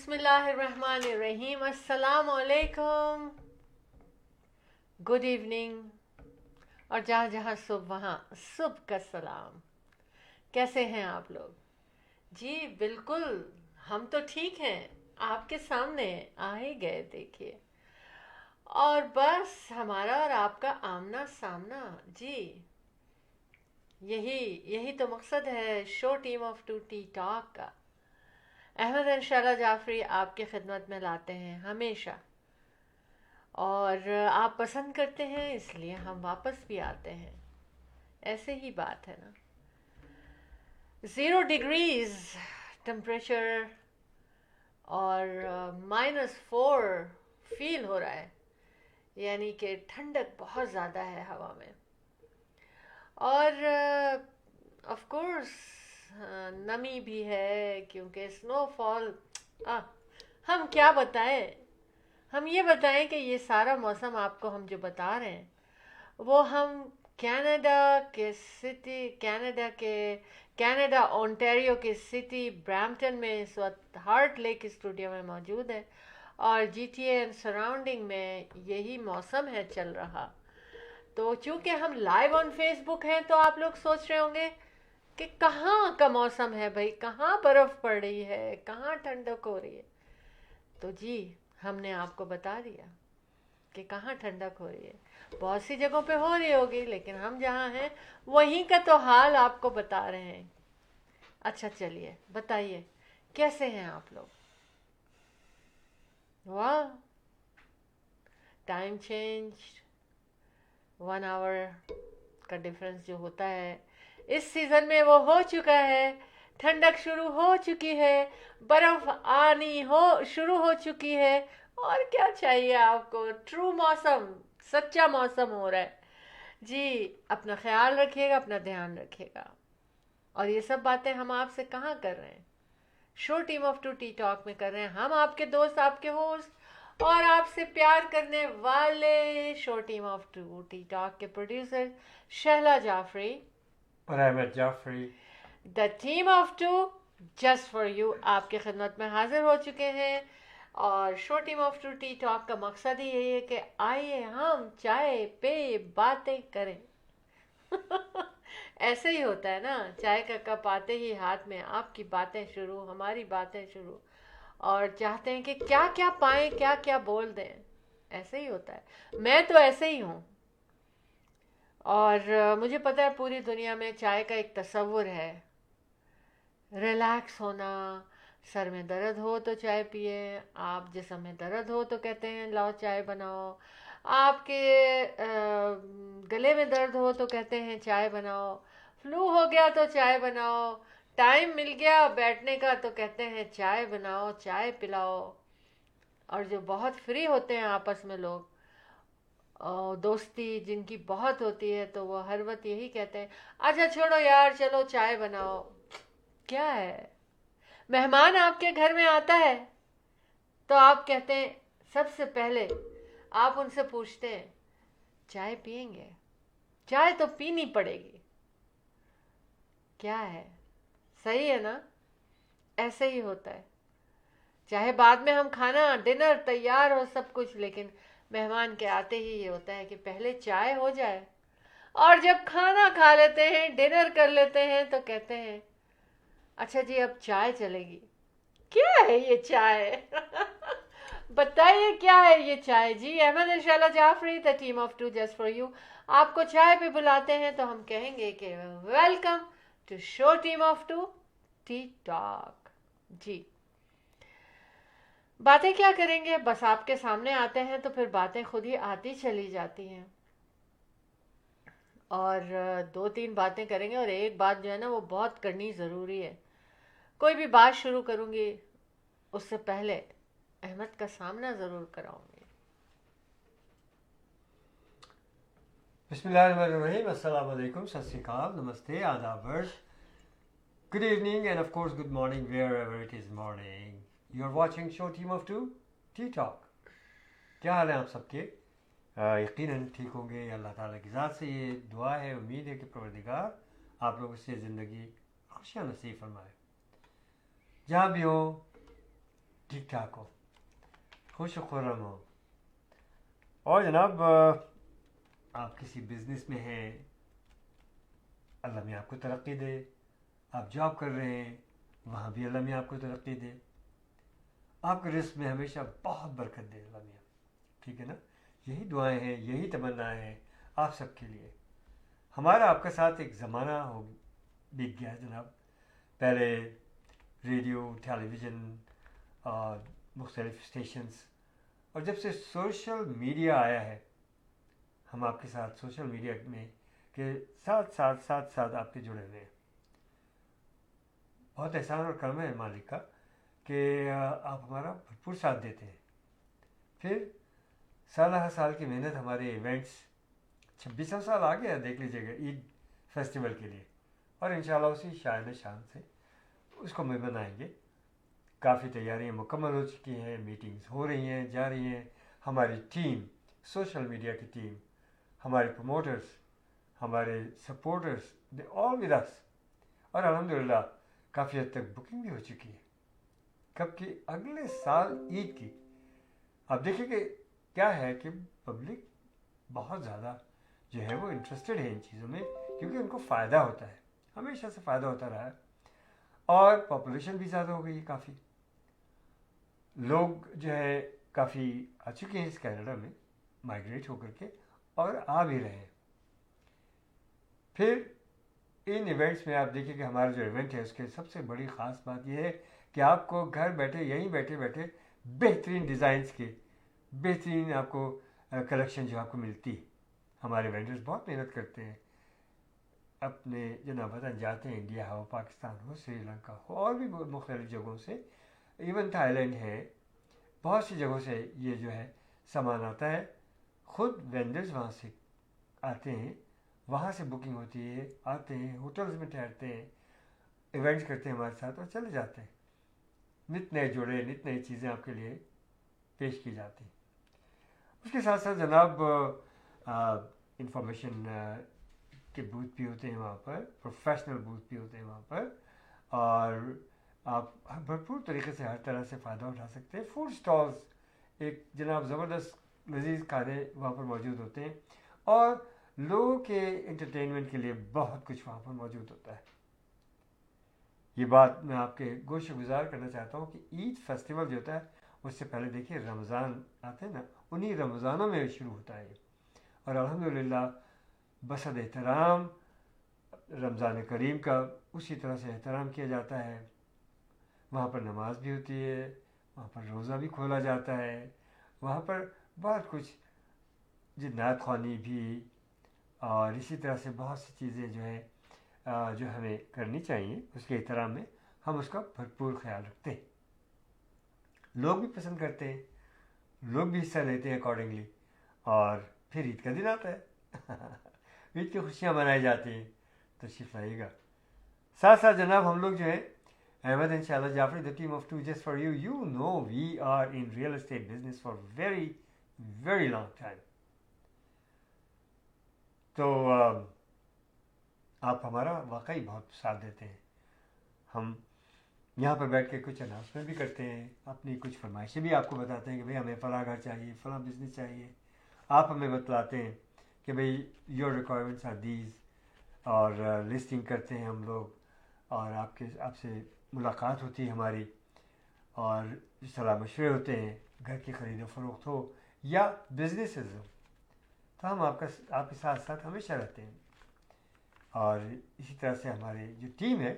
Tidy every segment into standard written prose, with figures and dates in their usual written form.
बिस्मिल्लाहिर्रहमानिर्रहीम। अस्सलाम वालेकुम, गुड इवनिंग, और जहाँ जहाँ सुबह वहाँ सुबह का सलाम। कैसे हैं आप लोग? जी बिल्कुल, हम तो ठीक हैं, आपके सामने आ ही गए देखिए। और बस हमारा और आपका आमना सामना। जी यही यही तो मकसद है show team of to T talk का। अहमद इंशाल्लाह जाफरी आपके खिदमत में लाते हैं हमेशा, और आप पसंद करते हैं इसलिए हम वापस भी आते हैं। ऐसे ही बात है ना। 0 डिग्रीज टेम्परेचर और -4 फील हो रहा है, यानी कि ठंडक बहुत ज़्यादा है हवा में। और ऑफ कोर्स नमी भी है क्योंकि स्नोफॉल। हम क्या बताएं, हम ये बताएं कि ये सारा मौसम आपको हम जो बता रहे हैं वो हम कनाडा ओंटारियो के सिटी ब्रैम्पटन में इस वक्त हार्ट लेक स्टूडियो में मौजूद है, और जीटीए एंड सराउंडिंग में यही मौसम है चल रहा। तो चूंकि हम लाइव ऑन फेसबुक हैं तो आप लोग सोच रहे होंगे कि कहाँ का मौसम है भाई, कहाँ बर्फ़ पड़ रही है, कहाँ ठंडक हो रही है। तो जी हमने आपको बता दिया कि कहाँ ठंडक हो रही है। बहुत सी जगहों पे हो रही होगी, लेकिन हम जहाँ हैं वहीं का तो हाल आपको बता रहे हैं। अच्छा चलिए बताइए, कैसे हैं आप लोग? वाह, टाइम चेंज, 1 आवर का डिफरेंस जो होता है इस सीज़न में वो हो चुका है। ठंडक शुरू हो चुकी है, बर्फ आनी हो शुरू हो चुकी है। और क्या चाहिए आपको? ट्रू मौसम, सच्चा मौसम हो रहा है। जी अपना ख्याल रखिएगा, अपना ध्यान रखिएगा। और ये सब बातें हम आपसे कहाँ कर रहे हैं? Show team of to T talk में कर रहे हैं। हम आपके दोस्त, आपके होस्ट और आपसे प्यार करने वाले show team of to T talk के प्रोड्यूसर शहला जाफरी और Ahmed Jafri, the team of two just for you आपके खिदमत में हाजिर हो चुके हैं। और शो team of to T talk का मकसद ही यही है कि आइए हम चाय पे बातें करें। ऐसे ही होता है ना, चाय का कप आते ही हाथ में आपकी बातें शुरू, हमारी बातें शुरू, और चाहते हैं कि क्या क्या पाएं, क्या क्या बोल दें। ऐसे ही होता है, मैं तो ऐसे ही हूँ। और मुझे पता है पूरी दुनिया में चाय का एक तस्वुर है, रिलैक्स होना। सर में दर्द हो तो चाय पिए, आप जिस्म में दर्द हो तो कहते हैं लाओ चाय बनाओ, आपके गले में दर्द हो तो कहते हैं चाय बनाओ, फ्लू हो गया तो चाय बनाओ, टाइम मिल गया बैठने का तो कहते हैं चाय बनाओ, चाय पिलाओ। और जो बहुत फ्री होते हैं आपस में लोग, और दोस्ती जिनकी बहुत होती है, तो वो हर वक्त यही कहते हैं अच्छा छोड़ो यार, चलो चाय बनाओ। क्या है, मेहमान आपके घर में आता है तो आप कहते हैं, सबसे पहले आप उनसे पूछते हैं चाय पियेंगे? चाय तो पीनी पड़ेगी। क्या है, सही है ना? ऐसे ही होता है। चाहे बाद में हम खाना डिनर तैयार हो सब कुछ, लेकिन मेहमान के आते ही ये होता है कि पहले चाय हो जाए। और जब खाना खा लेते हैं, डिनर कर लेते हैं, तो कहते हैं अच्छा जी अब चाय चलेगी। क्या है ये चाय? बताइए क्या है ये चाय? जी अहमद इंशाल्लाह Jafri the team of two just for you आपको चाय पे बुलाते हैं तो हम कहेंगे कि welcome to show team of to T talk. जी बातें क्या करेंगे, बस आपके सामने आते हैं तो फिर बातें खुद ही आती चली जाती हैं। और 2-3 बातें करेंगे, और एक बात जो है ना वो बहुत करनी ज़रूरी है। कोई भी बात शुरू करूँगी उससे पहले अहमद का सामना ज़रूर कराऊंगी। बिस्मिल्लाहिर्रहमानिर्रहीम, अस्सलाम वालेकुम, सत श्री अकाल, नमस्ते, आदाब, good evening and of course good morning wherever it is morning. You are watching show team of to T talk. क्या हाल है आप सबके? यकीनन ठीक होंगे। अल्लाह ताला की ज़ात से ये दुआ है, उम्मीद है कि परवरदिगार आप लोगों से ज़िंदगी खुशियाँ नसीब फरमाए। जहाँ भी हो ठीक ठाक हो, खुश खुर्रम हो। और जनाब आप किसी बिज़नेस में हैं, अल्लाह में आपको तरक्की दे। आप जॉब कर रहे हैं, वहाँ भी अल्लाह में आपको तरक्की दे। आपके रिस्क में हमेशा बहुत बरकत दे अल्लाह मियाँ, ठीक है ना। यही दुआएं हैं, यही तमन्नाएं हैं आप सबके लिए। हमारा आपका साथ एक ज़माना हो बीत गया है जनाब। पहले रेडियो, टेलीविज़न और मुख्तलिफ स्टेशंस, और जब से सोशल मीडिया आया है, हम आपके साथ सोशल मीडिया में के साथ आपके जुड़े हुए हैं। बहुत एहसान और करम है मालिक का कि आप हमारा भरपूर साथ देते हैं। फिर साल हर साल की मेहनत, हमारे इवेंट्स 26वां साल आ गया, देख लीजिएगा, ईद फेस्टिवल के लिए, और इंशाल्लाह उसी शान शान से उसको हम मनाएंगे। काफ़ी तैयारियां मुकम्मल हो चुकी हैं, मीटिंग्स हो रही हैं, जा रही हैं। हमारी टीम, सोशल मीडिया की टीम, हमारे प्रमोटर्स, हमारे supporters, they all with us. और अल्हम्दुलिल्लाह काफ़ी हद तक बुकिंग भी हो चुकी है कब की, अगले साल ईद की। अब देखिए कि क्या है कि पब्लिक बहुत ज़्यादा जो है वो इंटरेस्टेड है इन चीज़ों में, क्योंकि उनको फ़ायदा होता है, हमेशा से फ़ायदा होता रहा है। और पॉपुलेशन भी ज़्यादा हो गई है, काफ़ी लोग जो है काफ़ी आ चुके हैं इस कनाडा में माइग्रेट होकर के, और आ भी रहे हैं। फिर इन इवेंट्स में आप देखिए कि हमारा जो इवेंट है उसके सबसे बड़ी ख़ास बात यह है कि आपको घर बैठे, यहीं बैठे बैठे बेहतरीन डिज़ाइंस के बेहतरीन आपको कलेक्शन जो आपको मिलती है। हमारे वेंडर्स बहुत मेहनत करते हैं, अपने जनाब वतन जाते हैं, इंडिया हो, पाकिस्तान हो, श्रीलंका हो, और भी मुख्तलिफ जगहों से, इवन थाईलैंड है, बहुत सी जगहों से ये जो है सामान आता है। ख़ुद वेंडर्स वहाँ से आते हैं, वहाँ से बुकिंग होती है, आते हैं, होटल्स में ठहरते हैं, इवेंट्स करते हैं हमारे साथ और चले जाते हैं। नित नए जोड़े, नित नई चीज़ें आपके लिए पेश की जाती हैं। उसके साथ साथ जनाब इंफॉर्मेशन के बूथ भी होते हैं वहाँ पर, प्रोफेशनल बूथ भी होते हैं वहाँ पर, और आप भरपूर तरीके से हर तरह से फ़ायदा उठा सकते हैं। फूड स्टॉल्स, एक जनाब ज़बरदस्त लजीज खाने वहाँ पर मौजूद होते हैं, और लोगों के एंटरटेनमेंट के लिए बहुत कुछ वहाँ पर मौजूद होता है। ये बात मैं आपके गोश गुजार करना चाहता हूँ कि ईद फेस्टिवल जो होता है उससे पहले देखिए रमज़ान आते हैं ना, उन्हीं रमज़ानों में शुरू होता है, और अल्हम्दुलिल्लाह बसद एहतराम रमज़ान करीम का उसी तरह से एहतराम किया जाता है। वहाँ पर नमाज भी होती है, वहाँ पर रोज़ा भी खोला जाता है, वहाँ पर बहुत कुछ जिन्नात ख़्वानी भी, और इसी तरह से बहुत सी चीज़ें जो है जो हमें करनी चाहिए, उसके एहतराम में हम उसका भरपूर ख्याल रखते हैं। लोग भी पसंद करते हैं, लोग भी हिस्सा लेते हैं अकॉर्डिंगली, और फिर ईद का दिन आता है ईद की खुशियाँ मनाई जाती हैं। तशरीफ़ लाइएगा। साथ साथ जनाब हम लोग जो है अहमद इंशाल्लाह Jafri, the team of two just for you, you know we are in real estate business for very very long time. तो आप हमारा वाकई बहुत साथ देते हैं। हम यहाँ पर बैठ के कुछ अनाउंसमेंट भी करते हैं, अपनी कुछ फरमाइशें भी आपको बताते हैं कि भाई हमें फ़लाँ घर चाहिए, फ़लाँ बिज़नेस चाहिए। आप हमें बतलाते हैं कि भाई योर रिक्वायरमेंट्स आर दीज, और लिस्टिंग करते हैं हम लोग, और आपसे मुलाकात होती है हमारी, और सलाह मशवरे होते हैं, घर की ख़रीद फ़रोख्त हो या बिजनेसेस हो, तो हम आपके साथ साथ हमेशा रहते हैं। और इसी तरह से हमारी जो टीम है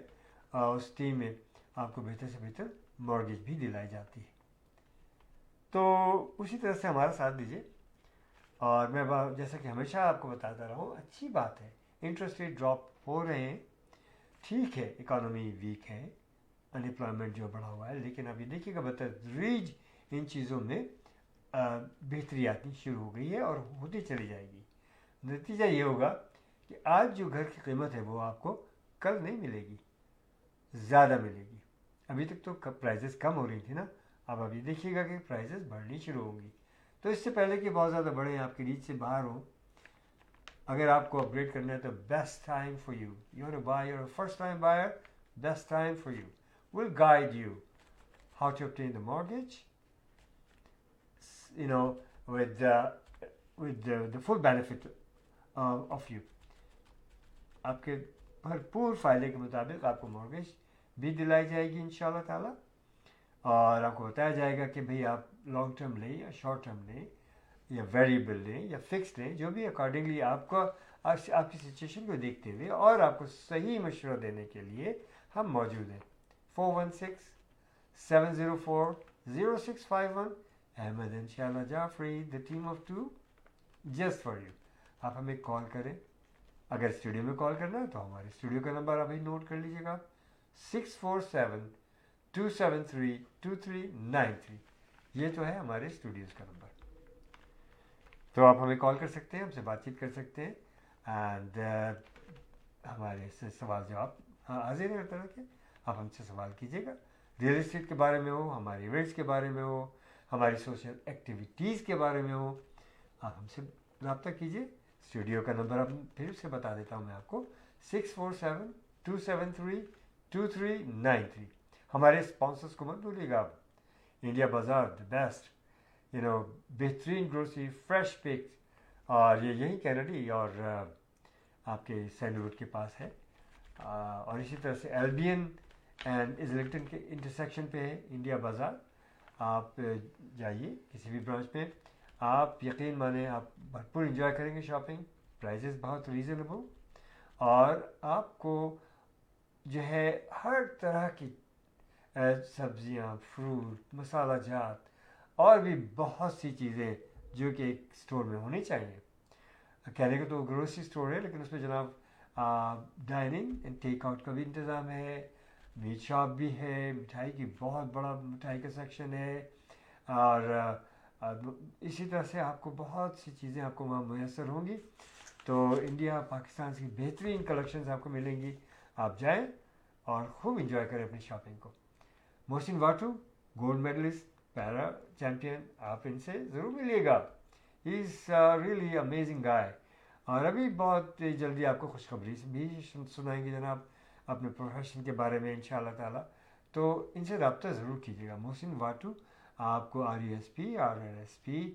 उस टीम में आपको बेहतर से बेहतर मॉर्गेज भी दिलाई जाती है। तो उसी तरह से हमारा साथ दीजिए। और मैं जैसा कि हमेशा आपको बताता रहा हूँ, अच्छी बात है, इंटरेस्ट रेट ड्रॉप हो रहे हैं, ठीक है, इकॉनमी वीक है, अनएम्प्लॉयमेंट जो बढ़ा हुआ है, लेकिन अभी देखिएगा बतदरीज इन चीज़ों में बेहतरी आनी शुरू हो गई है और होती चली जाएगी। नतीजा ये होगा कि आज जो घर की कीमत है वो आपको कल नहीं मिलेगी, ज़्यादा मिलेगी। अभी तक तो प्राइसेस कम हो रही थी ना, अब अभी देखिएगा कि प्राइसेस बढ़नी शुरू होंगी। तो इससे पहले कि बहुत ज़्यादा बढ़े, आपकी रीच से बाहर हो, अगर आपको अपग्रेड करना है तो best time for you want to buy, your first time buyer, best time for you, will guide you how to obtain the mortgage, you know, with the full benefit of you. आपके भरपूर फ़ायदे के मुताबिक आपको mortgage भी दिलाई जाएगी इंशाल्लाह ताला, और आपको बताया जाएगा कि भाई आप लॉन्ग टर्म लें या शॉर्ट टर्म लें या वेरिएबल लें या फिक्स लें, जो भी अकॉर्डिंगली आपको आपकी सिचुएशन को देखते हुए और आपको सही मशवरा देने के लिए हम मौजूद हैं. 416-704-0651. अहमद इंशाल्लाह Jafri, the team of two, just for you. आप हमें कॉल करें. अगर स्टूडियो में कॉल करना है तो हमारे स्टूडियो का नंबर अभी नोट कर लीजिएगा, 647-273-2393. ये तो है हमारे स्टूडियोज़ का नंबर. तो आप हमें कॉल कर सकते हैं, हमसे बातचीत कर सकते हैं, एंड हमारे से सवाल जवाब हाजिर है हर तरह के. आप हमसे सवाल कीजिएगा, रियल एस्टेट के बारे में हो, हमारे इवेंट्स के बारे में हो, हमारी सोशल एक्टिविटीज़ के बारे में हो, आप हमसे रब्ता कीजिए. स्टूडियो का नंबर अब फिर से बता देता हूँ मैं आपको, 647-273-2393. हमारे स्पॉन्सर्स को मत भूलिएगा आप. इंडिया बाज़ार, द बेस्ट, बेहतरीन ग्रोसरी, फ्रेश पिक्स, और ये यही कैनेडी और आपके सैंडलवुड के पास है. और इसी तरह से एल्बियन एंड इजलिंगटन के इंटरसेक्शन पे है इंडिया बाज़ार. आप जाइए किसी भी ब्रांच पे, आप यकीन माने आप भरपूर इंजॉय करेंगे शॉपिंग. प्राइजेस बहुत रीज़नेबल, और आपको जो है हर तरह की सब्जियां, फ्रूट, मसाला जात और भी बहुत सी चीज़ें जो कि एक स्टोर में होनी चाहिए. कहने को तो ग्रोसरी स्टोर है, लेकिन उसमें जनाब डाइनिंग एंड टेक आउट का भी इंतज़ाम है, मीट शॉप भी है, मिठाई की बहुत बड़ा मिठाई का सेक्शन है, और इसी तरह से आपको बहुत सी चीज़ें आपको वहाँ मैसर होंगी. तो इंडिया पाकिस्तान की बेहतरीन कलेक्शंस आपको मिलेंगी. आप जाएं और खूब इंजॉय करें अपनी शॉपिंग को. मोहसिन वाटू, गोल्ड मेडलिस्ट, पैरा चैम्पियन, आप इनसे ज़रूर मिलिएगा. He is really amazing guy. और अभी बहुत जल्दी आपको खुशखबरी भी सुनाएंगे जनाब अपने प्रोफेशन के बारे में इंशाल्लाह ताला. तो इनसे रब्ता ज़रूर कीजिएगा. मोहसिन वाटू आपको RESP, RRSP,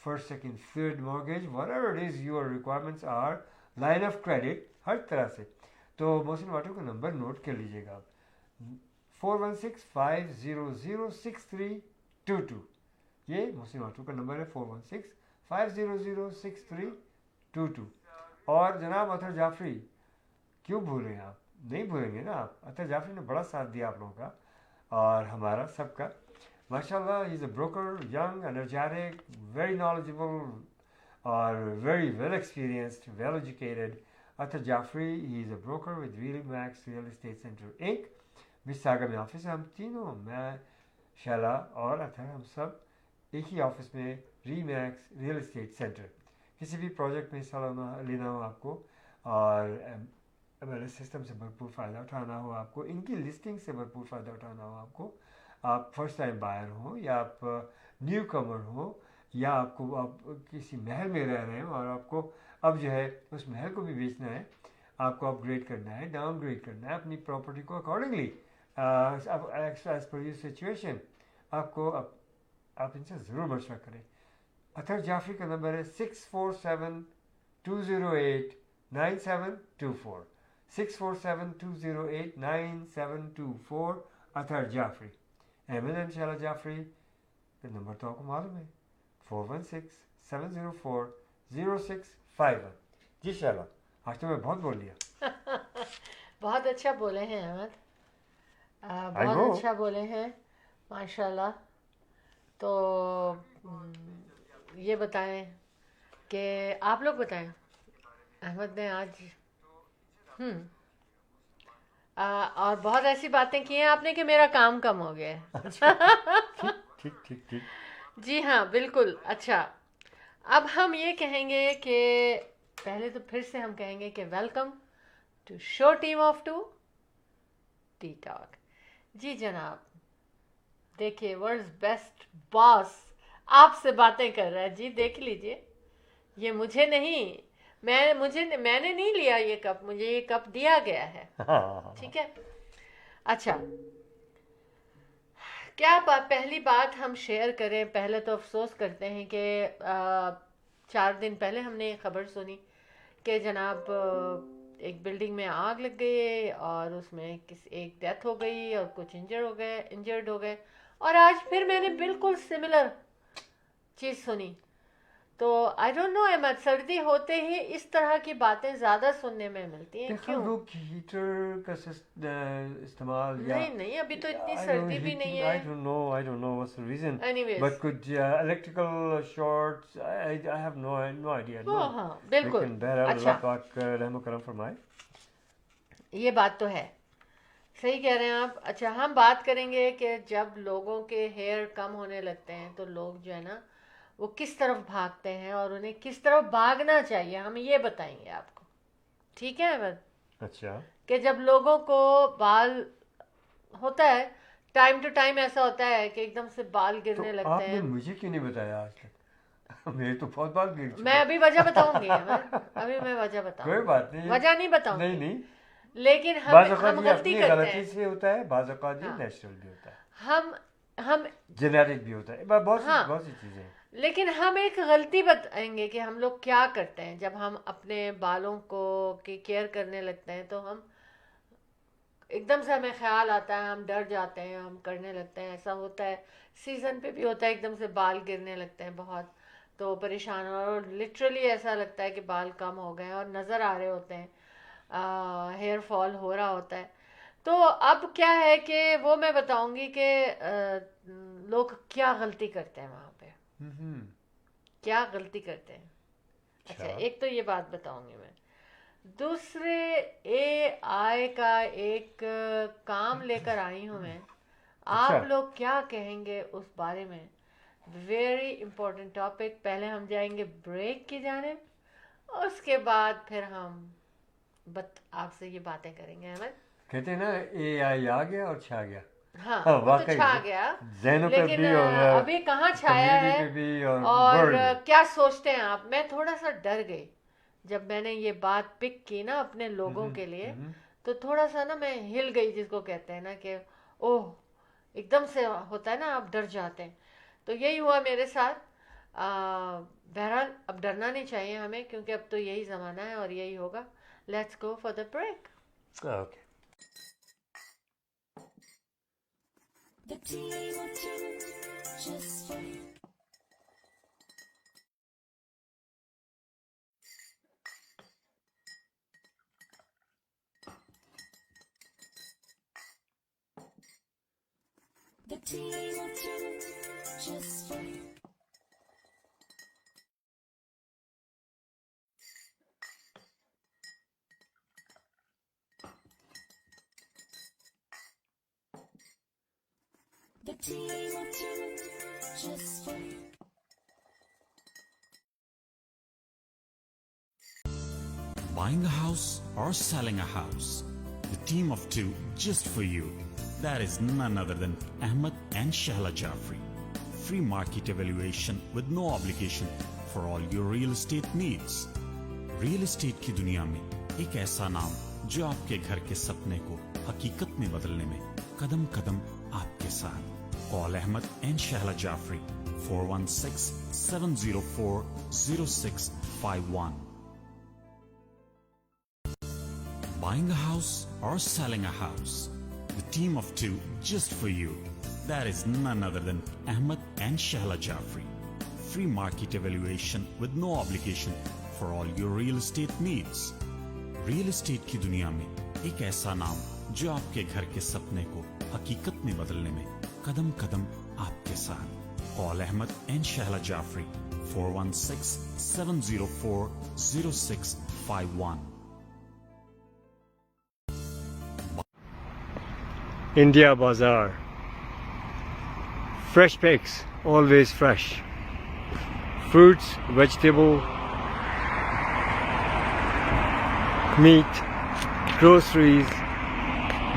first second third mortgage, whatever it is your requirements are, line of credit, हर तरह से. तो मोहसिन वाटू का नंबर नोट कर लीजिएगा आप, 416-500-6322. ये मोहसिन वाटू का नंबर है, 416-500-6322. और जनाब अतर जाफरी, क्यों भूल रहे हैं आप? नहीं भूलेंगे ना आप. अतर जाफरी ने बड़ा साथ दिया आप लोगों का और हमारा सबका. माशाल्लाह, he is a broker, young, energetic, very knowledgeable, or very well experienced, well educated. Athar Jaffrey, he is a broker with Remax Real Estate Center Inc. मिसागा में ऑफिस है. हम तीनों, मैं, शैला और अथर, हम सब एक ही ऑफिस में रीमैक्स रियल एस्टेट सेंटर. किसी भी प्रोजेक्ट में हिस्सा लेना हो आपको, और MLS सिस्टम से भरपूर फ़ायदा उठाना हो आपको, इनकी लिस्टिंग से भरपूर फ़ायदा उठाना हो आपको, आप फर्स्ट टाइम बायर हो या आप न्यू कमर हो, या आपको आप किसी महल में रह रहे हो और आपको अब जो है उस महल को भी बेचना है, आपको अपग्रेड करना है, डाउनग्रेड करना है अपनी प्रॉपर्टी को accordingly as per your situation, आपको आप इनसे ज़रूर मशवरा करें. अतर जाफरी का नंबर है 647-208-9724, 647-208-9724. अतर जाफरी, अहमद इंशाल्लाह जाफरी. तो नंबर तो आपको मालूम है, 416-704-0651. जी शाला, आज तो मैं बहुत बोल लिया. बहुत अच्छा बोले हैं अहमद, बहुत अच्छा बोले हैं माशाल्लाह. तो ये बताएं कि आप लोग बताएं, अहमद ने आज और बहुत ऐसी बातें की हैं आपने कि मेरा काम कम हो गया है. ठीक ठीक ठीक. जी हाँ, बिल्कुल. अच्छा, अब हम ये कहेंगे कि पहले तो फिर से हम कहेंगे कि welcome to show team of to T talk. जी जनाब, देखिए, वर्ल्ड्स बेस्ट बॉस आपसे बातें कर रहा है. जी देख लीजिए, ये मुझे नहीं, मैंने नहीं लिया ये कप, मुझे ये कप दिया गया है. ठीक है. अच्छा, पहली बात हम शेयर करें, पहले तो अफसोस करते हैं कि 4 दिन पहले हमने ये खबर सुनी कि जनाब एक बिल्डिंग में आग लग गई और उसमें एक डेथ हो गई और कुछ इंजर्ड हो गए। और आज फिर मैंने बिल्कुल सिमिलर चीज़ सुनी। तो आई डोंट नो अहमद, सर्दी होते ही इस तरह की बातें ज़्यादा सुनने में मिलती हैं, क्यों? लोग हीटर का इस्तेमाल या नहीं, अभी तो इतनी सर्दी भी नहीं है। I don't know what's the reason. Anyways, But could electrical shorts? I have no idea. वो हाँ बिल्कुल। लेकिन बहरहाल अच्छा, अल्लाह पाक रहम करम फरमाए। ये बात तो है, सही कह रहे हैं आप। अच्छा, हम बात करेंगे कि जब लोगों के हेयर कम होने लगते हैं तो लोग जो है ना वो किस तरफ भागते हैं और उन्हें किस तरफ भागना चाहिए, हम ये बताएंगे आपको। ठीक है अहमद? अच्छा, कि जब लोगों को बाल होता है, टाइम टू टाइम ऐसा होता है कि एकदम से बाल तो गिरने लगते आपने हैं। मुझे क्यों नहीं बताया आज तक? मेरे तो बहुत बाल गिर चुके मैं अभी वजह बताऊंगी अहमद, अभी मैं वजह कोई बताऊंगी, बात नहीं। वजह नहीं बताऊंगी। नहीं, लेकिन बाज़ हम औक़ात ये गलती अपनी करते गलती हैं। से होता है, बाज़ औक़ात ये हाँ, नेचुरल भी होता है, हम जेनेरिक भी होता है, बहुत हाँ, सी चीज़ें हैं। लेकिन हम एक गलती बताएंगे कि हम लोग क्या करते हैं जब हम अपने बालों को की केयर करने लगते हैं। तो हम एकदम से हमें ख्याल आता है, हम डर जाते हैं, हम करने लगते हैं। ऐसा होता है, सीज़न पे भी होता है, एकदम से बाल गिरने लगते हैं बहुत, तो परेशान। और लिटरली ऐसा लगता है कि बाल कम हो गए हैं और नज़र आ रहे होते हैं, हेयर फॉल हो रहा होता है। तो अब क्या है कि वो मैं बताऊंगी कि लोग क्या गलती करते हैं वहाँ पे, क्या गलती करते हैं। अच्छा, एक तो ये बात बताऊंगी मैं। दूसरे AI का एक काम लेकर आई हूँ मैं, आप अच्छा, लोग क्या कहेंगे उस बारे में? Very important topic. पहले हम जाएंगे ब्रेक की जानिब, उसके बाद फिर हम आपसे ये बातें करेंगे अहमद। कहते हैं ना AI आ गया और छा गया। हाँ, हाँ, वो तो वाकई छा में गया, ज़हनों पे लेकिन भी और अभी कहाँ छाया कम्युनिटी है पे भी और और वर्ल्ड में। क्या सोचते हैं आप? मैं थोड़ा सा डर गई जब मैंने ये बात पिक की ना अपने लोगों के लिए, तो थोड़ा सा ना मैं हिल गई, जिसको कहते हैं ना कि ओह, एकदम से होता है ना, आप डर जाते हैं। तो यही हुआ मेरे साथ। बहरहाल अब डरना नहीं चाहिए हमें, क्योंकि अब तो यही ज़माना है और यही होगा। Let's go for the break. Okay. The team of two, just for you. The team of two, just for you. The team of two, just for you. Buying a house or selling a house? The team of two just for you. That is none other than Ahmed and Shahla Jafri. Free market evaluation with no obligation for all your real estate needs. Real estate की दुनिया में एक ऐसा नाम जो आपके घर के सपने को हकीकत में बदलने में कदम कदम आपके साथ. Call Ahmed and Shahla Jafri 416-704-0651. Buying a house or selling a house? The team of two just for you. That is none other than Ahmed and Shahla Jafri. Free market evaluation with no obligation for all your real estate needs. Real estate की दुनिया में एक ऐसा नाम जो आपके घर के सपने को हकीकत में बदलने में कदम कदम आपके साथ. Call Ahmed and Shahla Jafri 416-704-0651. India Bazaar. Fresh picks, always fresh. Fruits, vegetable, meat, groceries,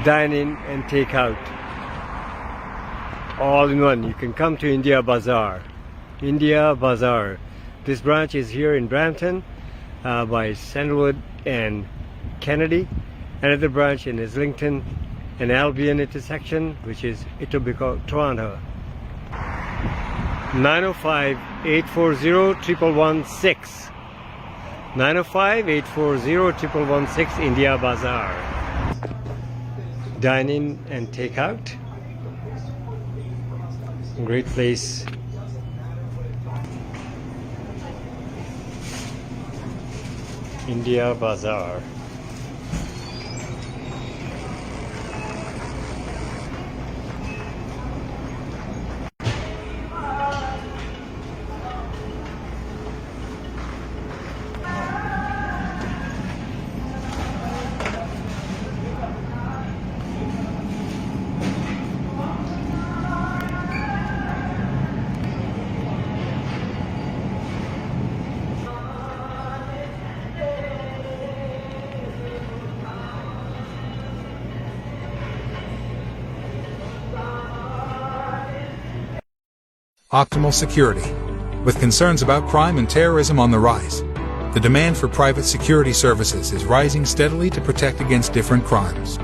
dine in and take out. All in one. You can come to India Bazaar. India Bazaar. This branch is here in Brampton by Sandalwood and Kennedy. Another branch in Islington an Albion intersection, which is Etobicoke, Toronto. 905-840-1116. 905-840-1116, India Bazaar. Dine in and take out. Great place. India Bazaar. Optimal Security. With concerns about crime and terrorism on the rise, the demand for private security services is rising steadily to protect against different crimes.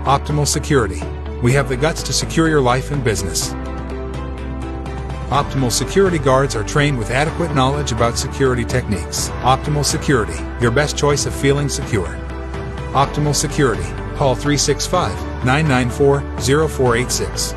Optimal Security. We have the guts to secure your life and business. Optimal Security guards are trained with adequate knowledge about security techniques. Optimal Security, your best choice of feeling secure. Optimal Security. Call 365-994-0486.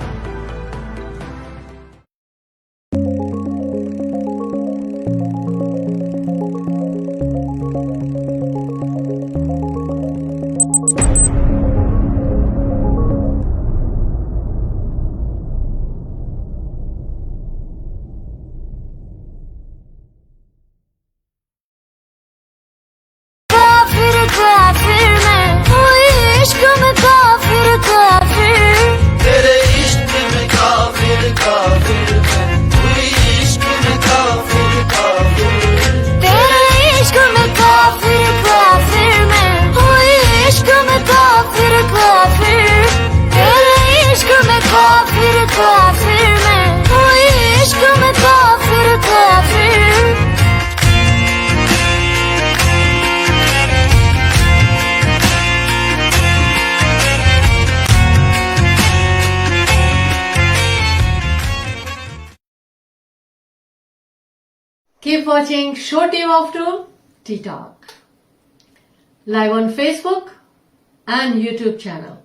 Keep watching Show Team of Two Tea Talk. Live on Facebook and YouTube channel.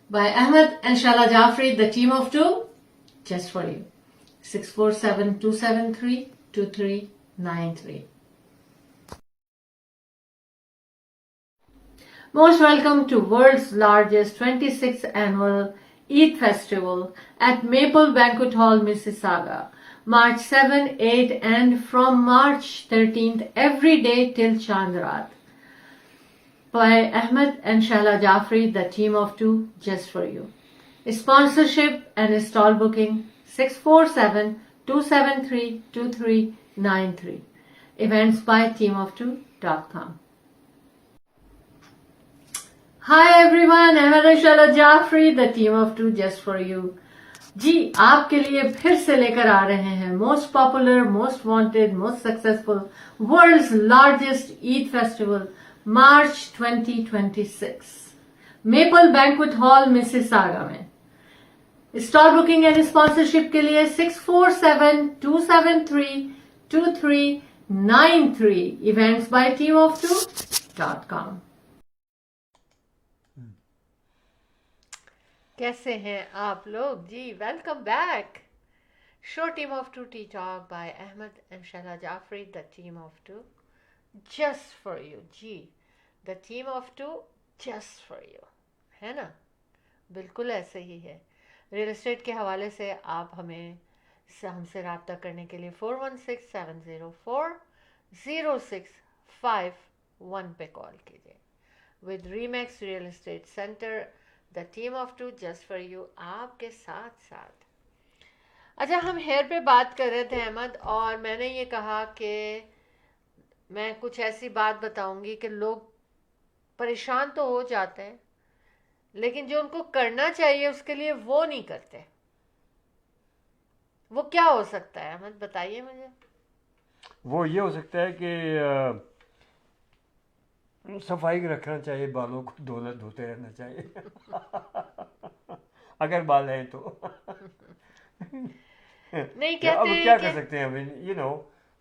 By Ahmed and Shala Jafri, the Team of Two, just for you. 647-273-2393. Most welcome to world's largest 26th annual Eid Festival at Maple Banquet Hall, Mississauga. March 7, 8 and from March 13th every day till Chandrat. By Ahmed and Shahla Jafri, the Team of Two, just for you. Sponsorship and stall booking 647-273-2393. Events by teamof2.com. Hi everyone, Ahmed and Shahla Jafri, the Team of Two, just for you. जी आपके लिए फिर से लेकर आ रहे हैं most popular, most wanted, most successful world's largest Eid festival March 2026 Maple banquet hall Mississauga में. Stall booking and sponsorship के लिए 647-273-2393. Events by teamof2.com. कैसे हैं आप लोग जी? Welcome back. Show team of to T talk by Ahmad and Shahla Jafri, the team of two just for you. जी the team of two just for you, है ना? बिल्कुल ऐसे ही है. रियल एस्टेट के हवाले से आप हमसे रब्ता करने के लिए 416-704-0651 पे कॉल कीजिए. With Remax real estate centre, the team of two just for you आपके साथ साथ. अच्छा, हम हेयर पे बात कर रहे थे अहमद, और मैंने ये कहा कि मैं कुछ ऐसी बात बताऊंगी कि लोग परेशान तो हो जाते हैं, लेकिन जो उनको करना चाहिए उसके लिए वो नहीं करते. वो क्या हो सकता है अहमद, बताइए मुझे. वो ये हो सकता है कि सफाई रखना चाहिए, बालों को धोते रहना चाहिए अगर बाल हैं तो नहीं या अब कहते क्या कि कर सकते हैं,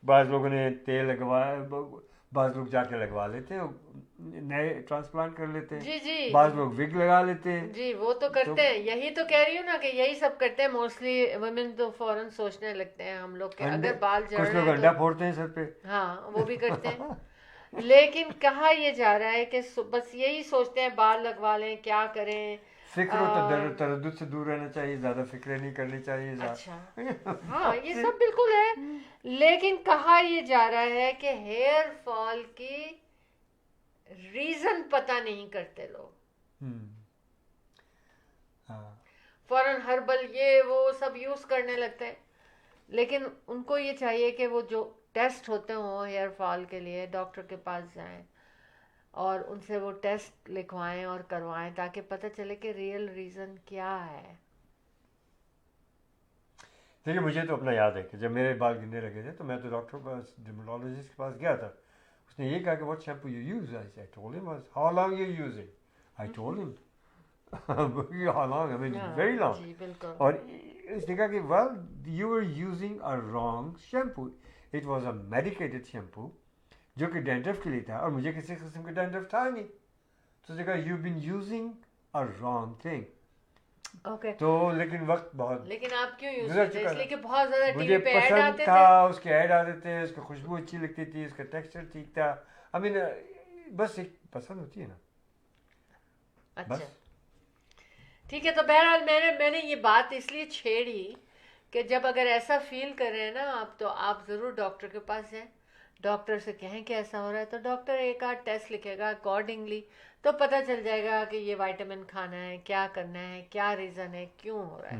बाज़ लोगों ने तेल लगवाया, बाज़ लोग जाके लगवा लेते हैं, नए ट्रांसप्लांट कर लेते हैं, जी जी बाज़ लोग विग लगा लेते हैं। जी, वो तो करते हैं, यही तो कह रही हूँ ना कि यही सब करते हैं मोस्टली वुमेन, तो फौरन सोचने लगते हैं हम लोग के अंडे, अगर बाल झड़ कुछ रहे लोग हैं अंडा तो फोड़ते हैं सर पे हाँ वो भी करते हैं। लेकिन कहा ये जा रहा है कि बस यही सोचते हैं बाल लगवा लें, क्या करें। फिक्र और तरद्दुद से दूर रहना चाहिए, ज़्यादा फिक्र नहीं करनी चाहिए। अच्छा हाँ ये सब बिल्कुल है, लेकिन कहा ये जा रहा है कि हेयर फॉल की रीजन पता नहीं करते लोग, हाँ, फौरन हर्बल ये वो सब यूज करने लगते हैं। लेकिन उनको ये चाहिए कि वो जो टेस्ट होते हों हेयर फॉल के लिए डॉक्टर के पास जाएं और उनसे वो टेस्ट लिखवाएं और करवाएं ताकि पता चले कि रियल रीज़न क्या है। देखिए मुझे तो अपना याद है कि जब मेरे बाल गिरने लगे थे तो मैं तो डॉक्टर पास, डर्मेटोलॉजिस्ट के पास गया था। उसने ये कहा कि what shampoo you use, I told him how long you using, I told him how long, I mean very long. जी बिल्कुल। और उसने कहा कि well you were using a wrong shampoo, it was a medicated shampoo जो कि dandruff के लिए था और मुझे किसी किस्म का डैंड्रफ था नहीं, तो उसने कहा you been using a wrong thing. Okay तो लेकिन वक्त बहुत लेकिन आप क्यों यूज गुजर करते चुका इसलिए था। कि बहुत ज्यादा मुझे टीवी पे ऐड पसंद आते था, थे। उसके ऐड आते थे, उसकी खुशबू अच्छी लगती थी, उसका टेक्सचर ठीक था। आई मीन बस एक पसंद होती है ना। अच्छा बस ठीक है, तो बहरहाल मैंने ये बात इसलिए छेड़ी कि जब अगर ऐसा फील कर रहे हैं ना आप, तो आप ज़रूर डॉक्टर के पास जाएं, डॉक्टर से कहें कि ऐसा हो रहा है, तो डॉक्टर एक आध टेस्ट लिखेगा अकॉर्डिंगली, तो पता चल जाएगा कि ये विटामिन खाना है, क्या करना है, क्या रीज़न है, क्यों हो रहा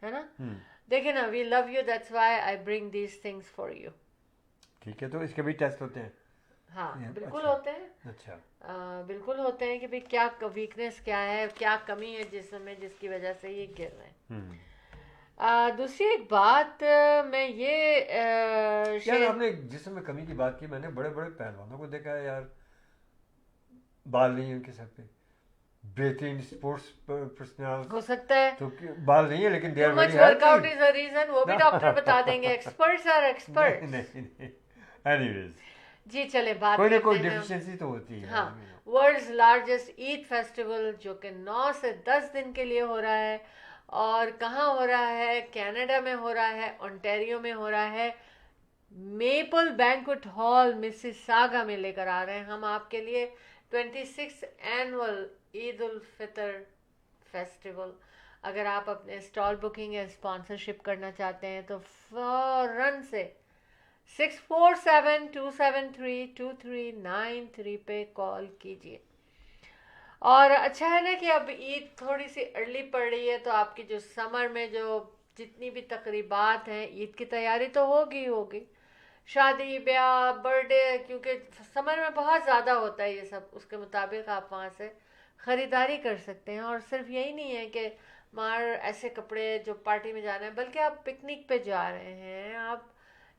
है ना। देखिए ना, we love you, that's why I bring these things for you. ठीक है, तो इसके भी टेस्ट होते हैं। हाँ बिल्कुल अच्छा, होते हैं। अच्छा बिल्कुल होते हैं कि भाई क्या वीकनेस क्या है, क्या कमी है जिसमें जिसकी वजह से ये गिर रहे हैं। दूसरी एक बात मैं ये यार शेयर आपने जिसम में कमी की बात की, मैंने बड़े बड़े पहलवानों को देखा है यार, बाल नहीं है उनके सर पे, बेहतरीन स्पोर्ट्स पर्सनल, हो सकता है तो बाल नहीं है लेकिन they are too very much workout healthy. Is a reason, वो भी डॉक्टर बता देंगे, एक्सपर्ट्स आर एक्सपर्ट। नहीं एनीवेज, जी चले बात कोई ना कोई करते हैं। डिफिशिएंसी तो होती है। हाँ, वर्ल्ड्स लार्जेस्ट ईद फेस्टिवल जो कि 9 से 10 दिन के लिए हो रहा है, और कहाँ हो रहा है, कनाडा में हो रहा है, ओंटारियो में हो रहा है, मेपल बैंक्वेट हॉल मिसिसागा में लेकर आ रहे हैं हम आपके लिए 26th annual Eid ul Fitr festival. अगर आप अपने स्टॉल बुकिंग या स्पॉन्सरशिप करना चाहते हैं तो फौरन से 6472732393 पे कॉल कीजिए। और अच्छा है ना कि अब ईद थोड़ी सी अर्ली पड़ रही है, तो आपकी जो समर में जो जितनी भी तकरीबात हैं, ईद की तैयारी तो होगी होगी, शादी ब्याह बर्थडे, क्योंकि समर में बहुत ज़्यादा होता है ये सब, उसके मुताबिक आप वहाँ से ख़रीदारी कर सकते हैं। और सिर्फ यही नहीं है कि मार ऐसे कपड़े जो पार्टी में जाना है, बल्कि आप पिकनिक पे जा रहे हैं, आप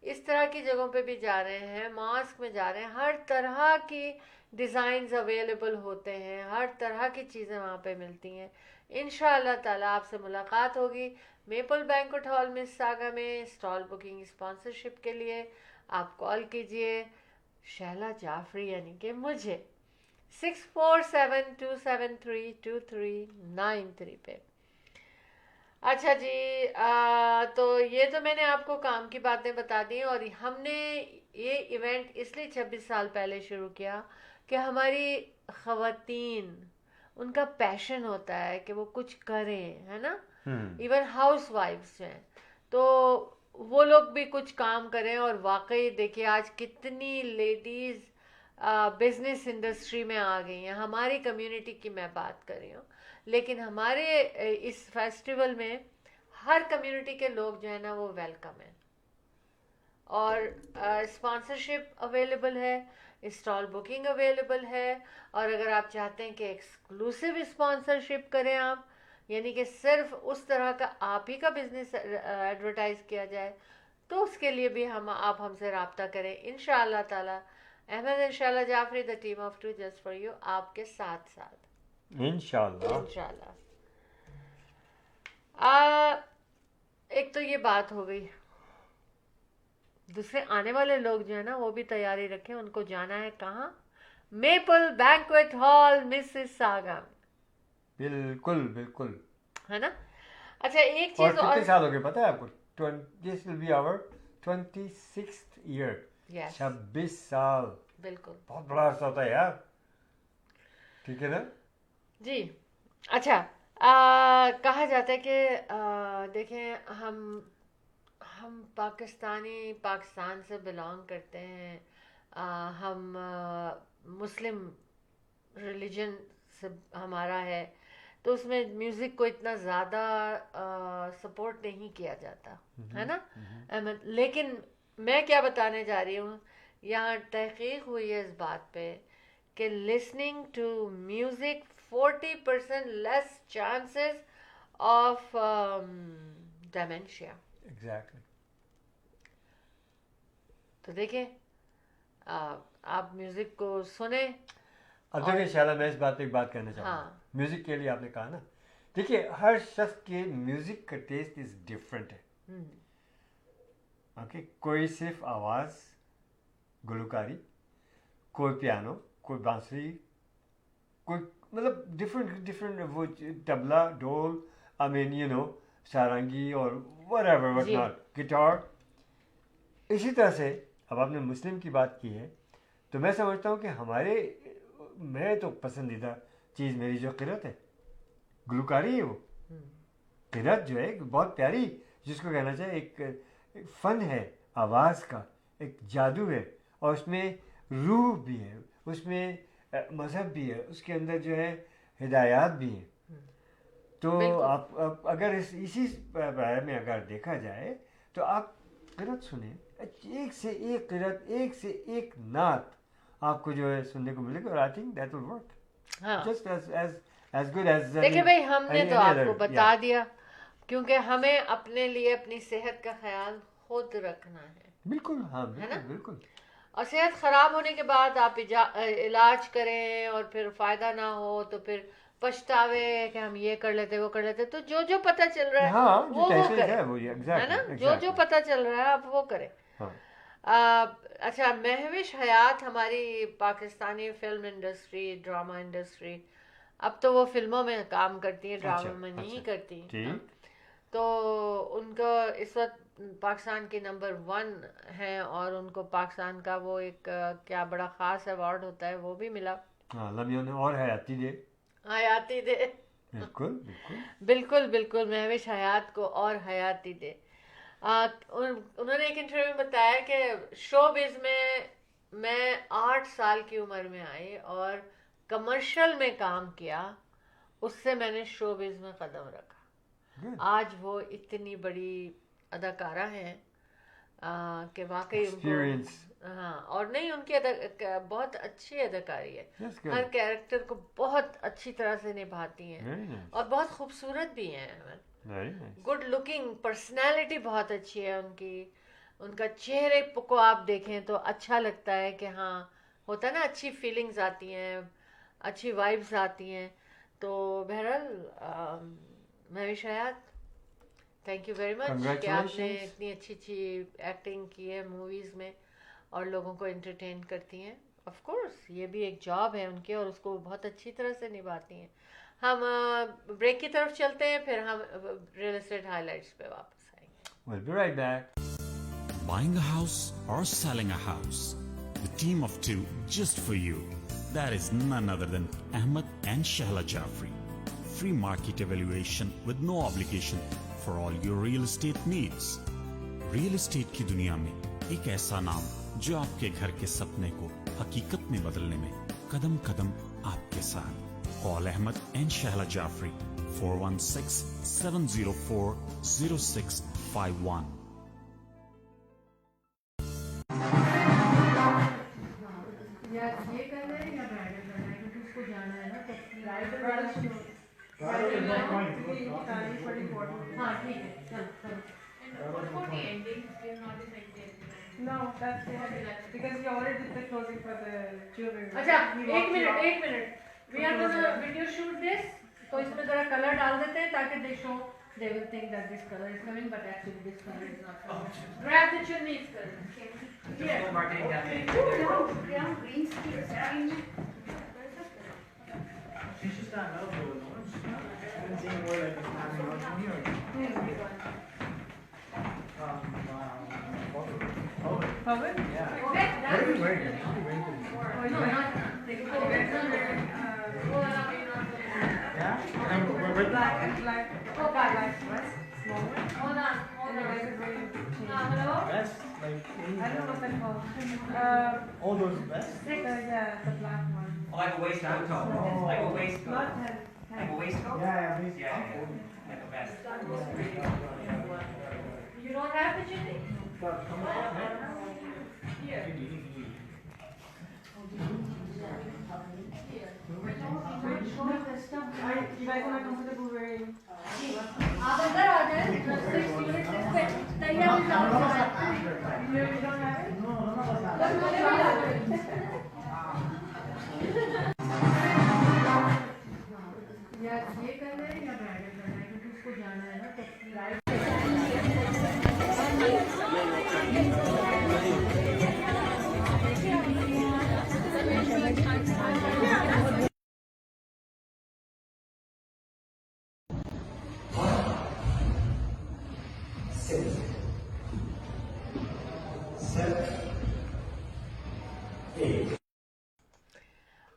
इस तरह की जगहों पे भी जा रहे हैं, मास्क में जा रहे हैं, हर तरह की डिज़ाइंस अवेलेबल होते हैं, हर तरह की चीज़ें वहाँ पे मिलती हैं। इंशाअल्लाह ताला आपसे मुलाकात होगी मेपल बैंक्वेट हॉल मिसिसागा में। स्टॉल बुकिंग स्पॉन्सरशिप के लिए आप कॉल कीजिए शहला जाफरी यानी कि मुझे 6472732393 पे। अच्छा जी, तो ये तो मैंने आपको काम की बातें बता दी, और हमने ये इवेंट इसलिए 26 साल पहले शुरू किया कि हमारी ख़वातीन, उनका पैशन होता है कि वो कुछ करें, है ना। इवन हाउस वाइफ्स हैं तो वो लोग भी कुछ काम करें, और वाकई देखिए आज कितनी लेडीज़ बिजनेस इंडस्ट्री में आ गई हैं। हमारी कम्युनिटी की मैं बात कर रही हूँ, लेकिन हमारे इस फेस्टिवल में हर कम्युनिटी के लोग जो है ना वो वेलकम है, और स्पॉन्सरशिप अवेलेबल है, स्टॉल बुकिंग अवेलेबल है। और अगर आप चाहते हैं कि एक्सक्लूसिव स्पॉन्सरशिप करें आप, यानी कि सिर्फ उस तरह का आप ही का बिजनेस एडवर्टाइज किया जाए, तो उसके लिए भी आप हमसे रब्ता करें। इंशाअल्लाह ताला Ahmed and Shala Jafri, the team of two just for you, आपके साथ साथ इंशाल्लाह। इंशाल्लाह। एक तो ये बात हो गई, दूसरे आने वाले लोग जो है ना वो भी तैयारी रखें, उनको जाना है कहाँ? मेपल बैंक्वेट हॉल मिसिसागा, बिल्कुल बिल्कुल। है ना? अच्छा एक और चीज कितने साल हो गए पता है आपको? This will be our 26th year. Yes, 26 साल, बिल्कुल बहुत बड़ा अरसा होता है यार, ठीक है ना? जी। अच्छा कहा जाता है कि देखें हम पाकिस्तान से बिलोंग करते हैं, हम मुस्लिम रिलीजन से हमारा है, तो उसमें म्यूज़िक को इतना ज़्यादा सपोर्ट नहीं किया जाता है ना अहमद। लेकिन मैं क्या बताने जा रही हूँ, यहाँ तहकीक हुई है इस बात पे कि listening to music 40% less chances of dementia. Exactly. तो देखिए आप म्यूज़िक को सुने। अब देखिए शाला, मैं इस बात पे एक बात कहना चाहूँगा। हाँ। म्यूजिक के लिए आपने कहा ना, देखिए हर शख्स के म्यूजिक का टेस्ट इज डिफरेंट है। ओके, कोई सिर्फ आवाज़ गुलकारी, कोई पियानो, कोई बांसुरी, कोई मतलब डिफरेंट वो tabla, dhol, I mean you know sarangi और व्हाटएवर व्हाट जी। Not, guitar. इसी तरह से अब आपने मुस्लिम की बात की है, तो मैं समझता हूँ कि मैं तो पसंदीदा चीज़ मेरी जो क़िरात है, गुलकारी है। वो क़िरात जो है बहुत प्यारी, जिसको कहना चाहिए एक फ़न है, आवाज़ का एक जादू है, और उसमें रूह भी है, उसमें मज़हब भी है, उसके अंदर जो है हिदायत भी है। तो आप अगर इसी बारे में अगर देखा जाए तो आप क़िरात सुने, एक से एक क़िरात, एक से एक नात आपको जो है सुनने को मिलेगा, और I think that will work हाँ। Just as good as. देखिए भाई, हमने any तो other, आपको बता दिया, क्योंकि हमें अपने लिए अपनी सेहत का ख्याल खुद रखना है। बिल्कुल, हाँ है ना? बिल्कुल बिल्कुल। और सेहत खराब होने के बाद आप इलाज करें और फिर फायदा ना हो तो फिर पछतावे कि हम ये कर लेते वो कर लेते। तो जो पता चल रहा है हाँ, वो जो करें, है वो है ना? एग्जैक्टली जो पता चल रहा है आप वो करें। हाँ। अच्छा, महविश हयात हमारी Pakistani film industry, drama industry, अब तो वो फिल्मों में काम करती है, ड्रामा में नहीं करती। ठीक। तो उनको इस वक्त पाकिस्तान की नंबर 1 है, और उनको पाकिस्तान का वो एक क्या बड़ा ख़ास अवार्ड होता है वो भी मिला। हाँ, लम्हे ने और हयाती दे। हयाती दे, बिल्कुल बिल्कुल बिल्कुल बिल्कुल, महविश हयात को और हयाती दे। उन्होंने एक इंटरव्यू में बताया कि शोबिज़ में मैं 8 साल की उम्र में आई और कमर्शियल में काम किया, उससे मैंने शोबिज़ में कदम रखा। आज वो इतनी बड़ी अदाकारा हैं कि वाकई Experience. उनको, हाँ, और नहीं, उनकी बहुत अच्छी अदाकारी है। That's good. हर कैरेक्टर को बहुत अच्छी तरह से निभाती हैं, Very nice. और बहुत खूबसूरत भी हैं। Very nice. Good looking, personality बहुत अच्छी है उनकी। उनका चेहरे को आप देखें तो अच्छा लगता है कि हाँ, होता है ना, अच्छी फीलिंग्स आती हैं, अच्छी वाइब्स आती हैं। तो बहरहाल महविश हयात, थैंक यू वेरी मच कि आपने Congratulations. इतनी अच्छी एक्टिंग की है मूवीज़ में और लोगों को एंटरटेन करती हैं। ऑफ कोर्स ये भी एक जॉब है उनकी, और उसको बहुत अच्छी तरह से निभाती हैं। हम ब्रेक की तरफ चलते हैं, फिर हम रियल एस्टेट हाइलाइट्स पे वापस आएंगे। We'll be right back. Buying a house or selling a house? The team of two just for you. That is none other than Ahmed and Shahla Jafri. Free market evaluation with no obligation for all your real estate needs. Real estate की दुनिया में एक ऐसा नाम जो आपके घर के सपने को हकीकत में बदलने में कदम कदम आपके साथ। Call Ahmed and Shahla Jafri 416-704-0651. या ये करना है या ब्राइडल करना है, क्योंकि उसको जाना है ना, तो ब्राइडल वाला हाँ ठीक है, चल चल। No, that's because you already did the closing for the jewelry. अच्छा, एक minute. We are gonna video shoot this. तो इसमें जरा कलर डाल देते हैं ताकि they will think that this color is coming, but actually this color is not coming. Grab the chunnis, sir. Here. Marketing campaign. green screen. She should stand up. I haven't seen more like a standing up from here. Covered? Yeah. Okay, What are you done. wearing? What are you wearing? Oh, no, not. Yeah? And we're Black. Oh, black. Small one. Hold on. Hello? Vest? Like, I don't know what they're called. all those vests? Yeah, the black one. Oh, like a waistcoat. Like a waistcoat. Not Like a waistcoat? Yeah, these. Yeah. Like a vest. You don't have the chimney? Here. You guys are not comfortable wearing? आप अंदर आ जाएं. 6 units is fit. तैयार हो जाओ. You don't have it? No, none of us have. बस मुझे भी ला दो. या ये करना है या ब्राइडल करना है क्योंकि उसको जाना है ना तो ब्राइडल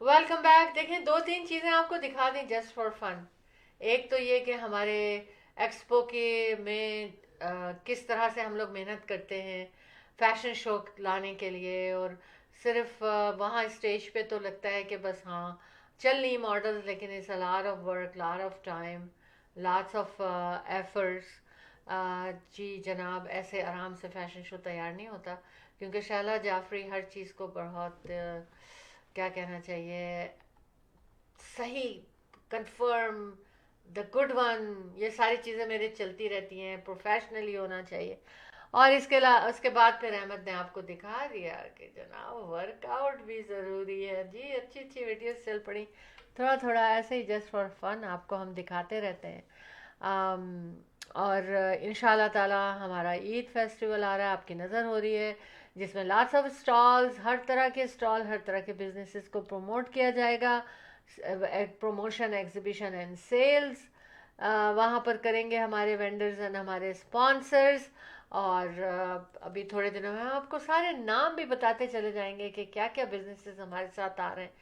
वेलकम बैक. देखें 2-3 चीज़ें आपको दिखा दी जस्ट फॉर फन. एक तो ये कि हमारे एक्सपो के में किस तरह से हम लोग मेहनत करते हैं फैशन शो लाने के लिए, और सिर्फ वहाँ स्टेज पे तो लगता है कि बस हाँ चल नहीं मॉडल्स, लेकिन it's a lot of work, lot of time, lots of efforts. जी जनाब, ऐसे आराम से फ़ैशन शो तैयार नहीं होता क्योंकि शैला जाफरी हर चीज़ को बहुत क्या कहना चाहिए, सही, कंफर्म, द गुड वन, ये सारी चीज़ें मेरे चलती रहती हैं. प्रोफेशनली होना चाहिए. और उसके बाद फिर अहमद ने आपको दिखा दिया कि जनाब वर्कआउट भी ज़रूरी है. जी अच्छी वीडियोस चल पड़ी. थोड़ा थोड़ा ऐसे ही जस्ट फॉर फन आपको हम दिखाते रहते हैं. और इंशाल्लाह ताला हमारा ईद फेस्टिवल आ रहा है, आपकी नज़र हो रही है, जिसमें लॉट्स ऑफ स्टॉल्स, हर तरह के स्टॉल, हर तरह के बिजनेसेस को प्रमोट किया जाएगा. प्रमोशन, एग्जीबिशन एंड सेल्स वहाँ पर करेंगे हमारे वेंडर्स एंड हमारे स्पॉन्सर्स. और अभी थोड़े दिनों में हम आपको सारे नाम भी बताते चले जाएंगे कि क्या क्या बिजनेसेस हमारे साथ आ रहे हैं.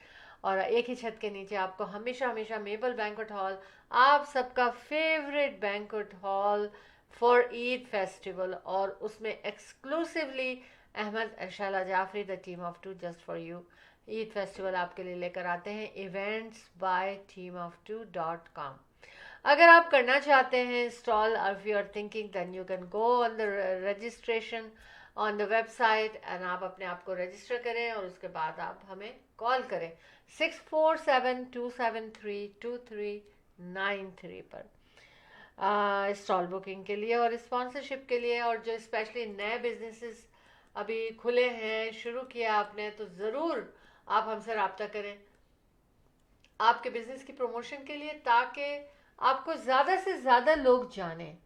और एक ही छत के नीचे आपको हमेशा मेबल बैंक्वेट हॉल, आप सबका favourite banquet hall for Eid festival, और उसमें exclusively Ahmed and Shaila Jafri the team of 2 just for you Eid festival आपके लिए लेकर आते हैं. eventsbyteamof2.com. अगर आप करना चाहते हैं stall, if you are thinking, then you can go on the registration on the website and आप अपने आप को रजिस्टर करें और उसके बाद आप हमें कॉल करें 6472732393 पर स्टॉल बुकिंग के लिए और स्पॉन्सरशिप के लिए. और जो स्पेशली नए बिजनेसेस अभी खुले हैं, शुरू किया आपने, तो ज़रूर आप हमसे रब्ता करें आपके बिजनेस की प्रमोशन के लिए, ताकि आपको ज़्यादा से ज़्यादा लोग जानें.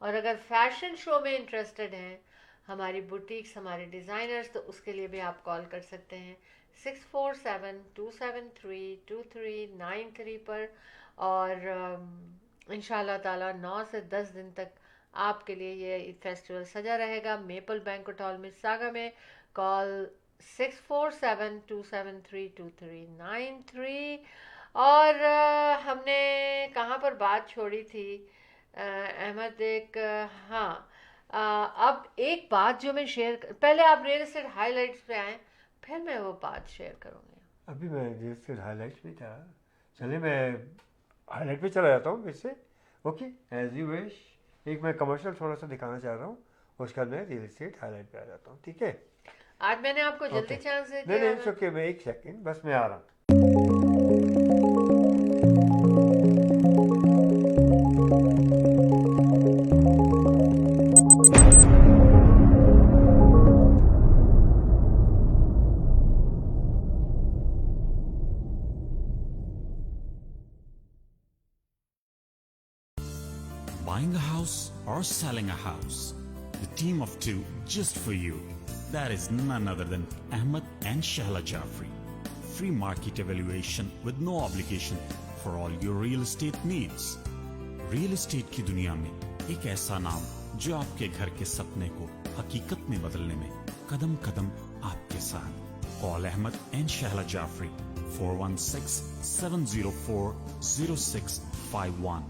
और अगर फैशन शो में इंटरेस्टेड हैं, हमारी बुटीक्स, हमारे डिज़ाइनर्स, तो उसके लिए भी आप कॉल कर सकते हैं 6472732393 पर. और इंशाल्लाह ताला 9 से 10 दिन तक आपके लिए ये ईद फेस्टिवल सजा रहेगा मेपल बैंक्वेट हॉल मिस्सागा में. कॉल 6472732393. और हमने कहाँ पर बात छोड़ी थी अहमद, एक हाँ अब एक बात जो मैं पहले आप रियल एस्टेट हाइलाइट्स पे आए, फिर मैं वो बात शेयर करूँगी. अभी मैं रियल एस्टेट हाइलाइट्स पे था, चले मैं हाईलाइट पे चला जाता हूँ फिर से. Okay, as you wish. एक मैं कमर्शियल थोड़ा सा दिखाना चाह रहा हूँ, उसके बाद मैं रियल एस्टेट हाईलाइट पे आ जाता हूँ. ठीक है, आज मैंने आपको जल्दी चांस दे दिया. नहीं ओके, मैं एक सेकंड बस मैं आ रहा हूँ. Buying a house or selling a house? The team of two just for you. That is none other than Ahmed and Shahla Jafri. Free market evaluation with no obligation for all your real estate needs. Real estate की दुनिया में एक ऐसा नाम जो आपके घर के सपने को हकीकत में बदलने में कदम कदम आपके साथ. Call Ahmed and Shahla Jafri 416-704-0651.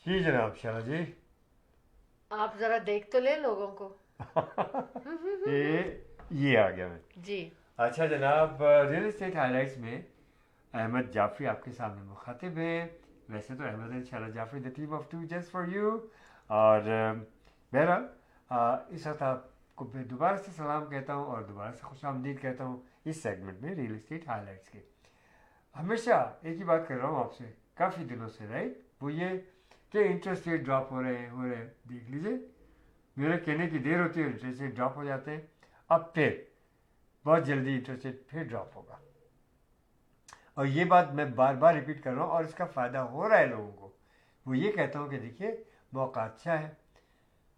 जी जनाब शाला जी. आप जरा देख तो ले लोगों को. ये आ गया मैं. जी. अच्छा जनाब, रियल एस्टेट हाइलाइट्स में अहमद जाफरी आपके सामने मुखातिब हैं. वैसे तो Ahmed and Shala Jafri the team of two just for you. और बहरहाल इस वक्त आपको मैं दोबारा से सलाम कहता हूँ और दोबारा से खुश आमदीद कहता हूँ इस सेगमेंट में रियल एस्टेट हाइलाइट्स के. हमेशा एक ही बात कर रहा हूँ आपसे काफ़ी दिनों से, राइट? वो ये कि इंटरेस्ट रेट ड्रॉप हो रहे हैं. देख लीजिए, मेरे कहने की देर होती है, इंटरेस्ट रेट ड्रॉप हो जाते हैं. अब फिर बहुत जल्दी इंटरेस्ट रेट फिर ड्रॉप होगा. और ये बात मैं बार बार रिपीट कर रहा हूँ और इसका फ़ायदा हो रहा है लोगों को. वो ये कहता हूँ कि देखिए मौका अच्छा है.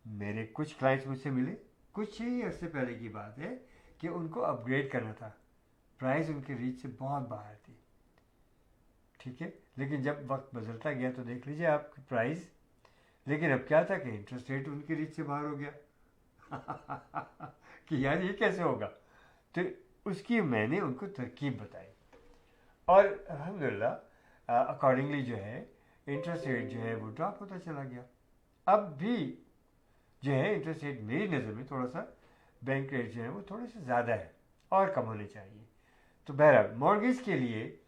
मेरे कुछ क्लाइंट्स मुझसे मिले, कुछ ही अर्से पहले की बात है, कि उनको अपग्रेड करना था. प्राइस उनके रीच से बहुत बाहर थी, ठीक है. लेकिन जब वक्त बदलता गया तो देख लीजिए आपकी प्राइस. लेकिन अब क्या था कि इंटरेस्ट रेट उनकी रीच से बाहर हो गया. कि यार ये कैसे होगा? तो उसकी मैंने उनको तरकीब बताई और अल्हम्दुलिल्लाह अकॉर्डिंगली जो है इंटरेस्ट रेट जो है वो ड्रॉप होता चला गया. अब भी जो है इंटरेस्ट रेट मेरी नज़र में थोड़ा सा बैंक रेट जो है वो थोड़े से ज़्यादा है और कम होने चाहिए. तो बहरहाल मॉर्गेज के लिए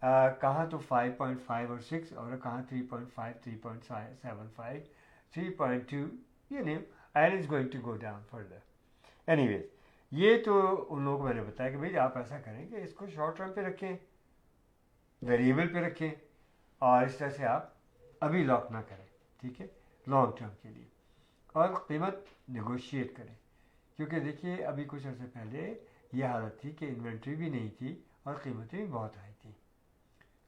कहाँ तो 5.5 और 6 और कहाँ 3.5, 3.75, 3.2, you know, and it's going to go down further. Anyways, ये तो उन लोगों को मैंने बताया कि भाई आप ऐसा करें कि इसको शॉर्ट टर्म पे रखें, वेरिएबल पे रखें और इस तरह से आप अभी लॉक ना करें, ठीक है, लॉन्ग टर्म के लिए. और कीमत नेगोशिएट करें, क्योंकि देखिए अभी कुछ अर्से पहले ये हालत थी कि इन्वेंट्री भी नहीं थी और कीमतें भी बहुत हाई थी.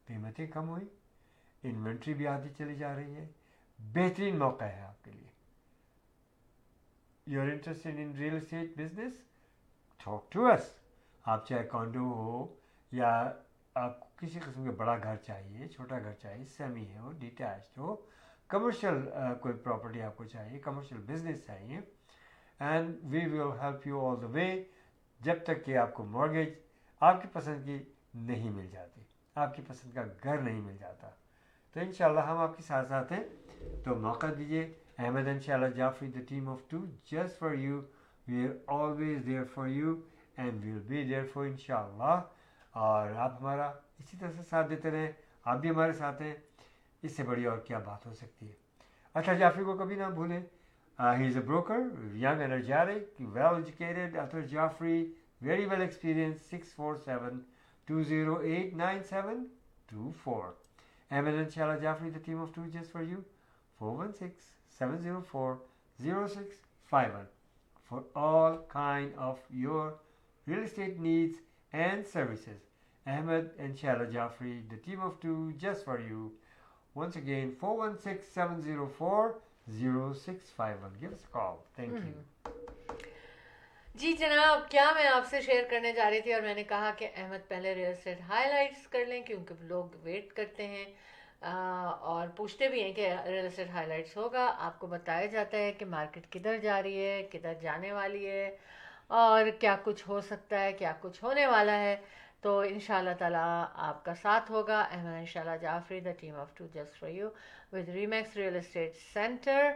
कीमतें कम हुई, इन्वेंट्री भी आधी चली जा रही है. बेहतरीन मौका है आपके लिए. You are interested in real estate business, talk to us. आप चाहे कॉन्डो हो या आपको किसी किस्म का बड़ा घर चाहिए, छोटा घर चाहिए, सेमी हो, डिटैच्ड हो, कमर्शियल कोई प्रॉपर्टी आपको चाहिए, कमर्शियल बिजनेस चाहिए, and we will help you all the way जब तक कि आपको मॉर्गेज आपकी पसंद की नहीं मिल जाती, आपकी पसंद का घर नहीं मिल जाता. तो इंशाल्लाह हम आपके साथ साथ हैं. तो मौका दीजिए. Ahmed and Shala Jafri the team of two just for you. We are always there for you and we will be there for इंशाल्लाह. और आप हमारा इसी तरह से साथ देते रहें. आप भी हमारे साथ हैं. इससे बड़ी और क्या बात हो सकती है. अच्छा, जाफरी को कभी ना भूलें. He is a broker, young energetic, well educated. Atar Jafri, very well experienced. 647-208-9724. Ahmed and Shala Jafri, the team of two just for you. 416-704-0651 for all kind of your real estate needs and services. Ahmed and Shala Jafri, the team of two just for you. Once again, 416-704-0651. Give us a call. Thank you. जी जनाब, क्या मैं आपसे share करने जा रही थी और मैंने कहा कि अहमद पहले रियल एस्टेट हाइलाइट्स कर लें, क्योंकि लोग वेट करते हैं और पूछते भी हैं कि रियल एस्टेट हाइलाइट्स होगा. आपको बताया जाता है कि मार्केट किधर जा रही है, किधर जाने वाली है और क्या कुछ हो सकता है, क्या कुछ होने वाला है. तो इंशाल्लाह ताला आपका साथ होगा. अहमद इंशाल्लाह Jafri, the team of two just for you with Remax real estate centre.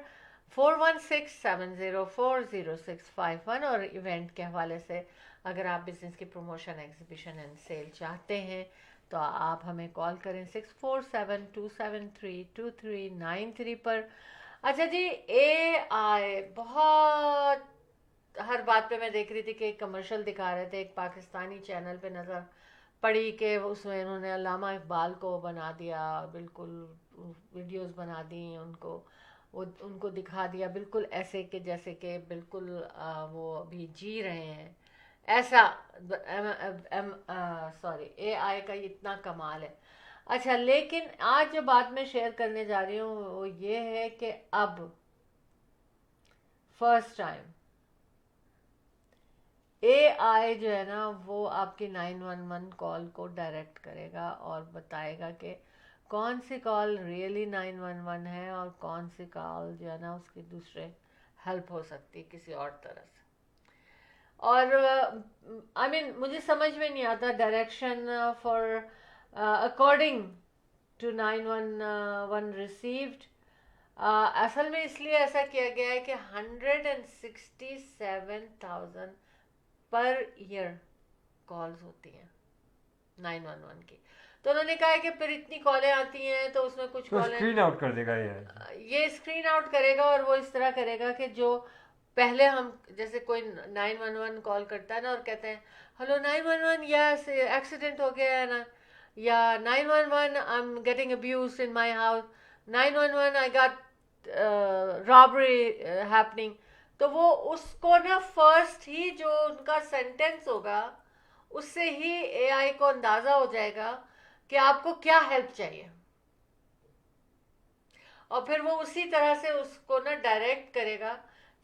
416-704-0651. और इवेंट के हवाले से अगर आप बिज़नेस की प्रमोशन, एग्जीबिशन एंड सेल चाहते हैं तो आप हमें कॉल करें 647-273-2393 पर. अच्छा जी, AI बहुत हर बात पे मैं देख रही थी कि एक कमर्शियल दिखा रहे थे, एक पाकिस्तानी चैनल पे नज़र पड़ी कि उसमें उन्होंने अल्लामा इकबाल को बना दिया, बिल्कुल वीडियोस बना दी उनको दिखा दिया बिल्कुल ऐसे कि जैसे कि बिल्कुल वो अभी जी रहे हैं ऐसा. सॉरी, AI का इतना कमाल है. अच्छा, लेकिन आज जो बात मैं शेयर करने जा रही हूँ वो ये है कि अब फर्स्ट टाइम AI जो है ना वो आपकी 911 कॉल को डायरेक्ट करेगा और बताएगा कि कौन सी कॉल रियली 911 है और कौन सी कॉल जो है ना उसकी दूसरे हेल्प हो सकती है किसी और तरह से। और आई मीन मुझे समझ में नहीं आता direction for according to 911 received. असल में इसलिए ऐसा किया गया है कि 167,000 पर ईयर कॉल्स होती हैं 911 की। तो उन्होंने कहा है कि फिर इतनी कॉलें आती हैं तो उसमें कुछ तो कॉलें स्क्रीन आउट कर देगा ये स्क्रीन आउट करेगा और वो इस तरह करेगा कि जो पहले हम जैसे कोई 911 कॉल करता है ना और कहते हैं हेलो 911 यस एक्सीडेंट हो गया है ना, या 911 I am getting abuse in my house, 911 I got robbery happening. तो वो उसको ना फर्स्ट ही जो उनका सेंटेंस होगा उससे ही AI को अंदाजा हो जाएगा कि आपको क्या हेल्प चाहिए, और फिर वो उसी तरह से उसको ना डायरेक्ट करेगा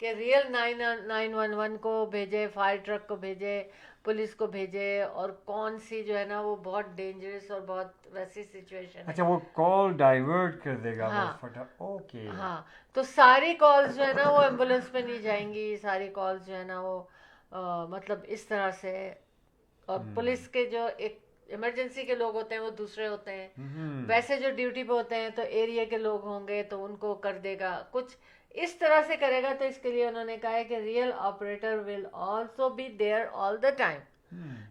कि रियल 911 को भेजे, फायर ट्रक को भेजे, पुलिस को भेजे, और कौन सी जो है ना वो बहुत डेंजरस और बहुत वैसी सिचुएशन है। अच्छा, वो कॉल डाइवर्ट कर देगा हाँ। वो फटा। ओके। हाँ, तो सारी कॉल्स जो है ना वो एम्बुलेंस पे नहीं जाएंगी, सारी कॉल्स जो है ना वो मतलब इस तरह से। और पुलिस के जो एक इमरजेंसी के लोग होते हैं वो दूसरे होते हैं, वैसे जो ड्यूटी पे होते हैं तो एरिया के लोग होंगे तो उनको कर देगा, कुछ इस तरह से करेगा। तो इसके लिए उन्होंने कहा है कि real operator will also be there all the time,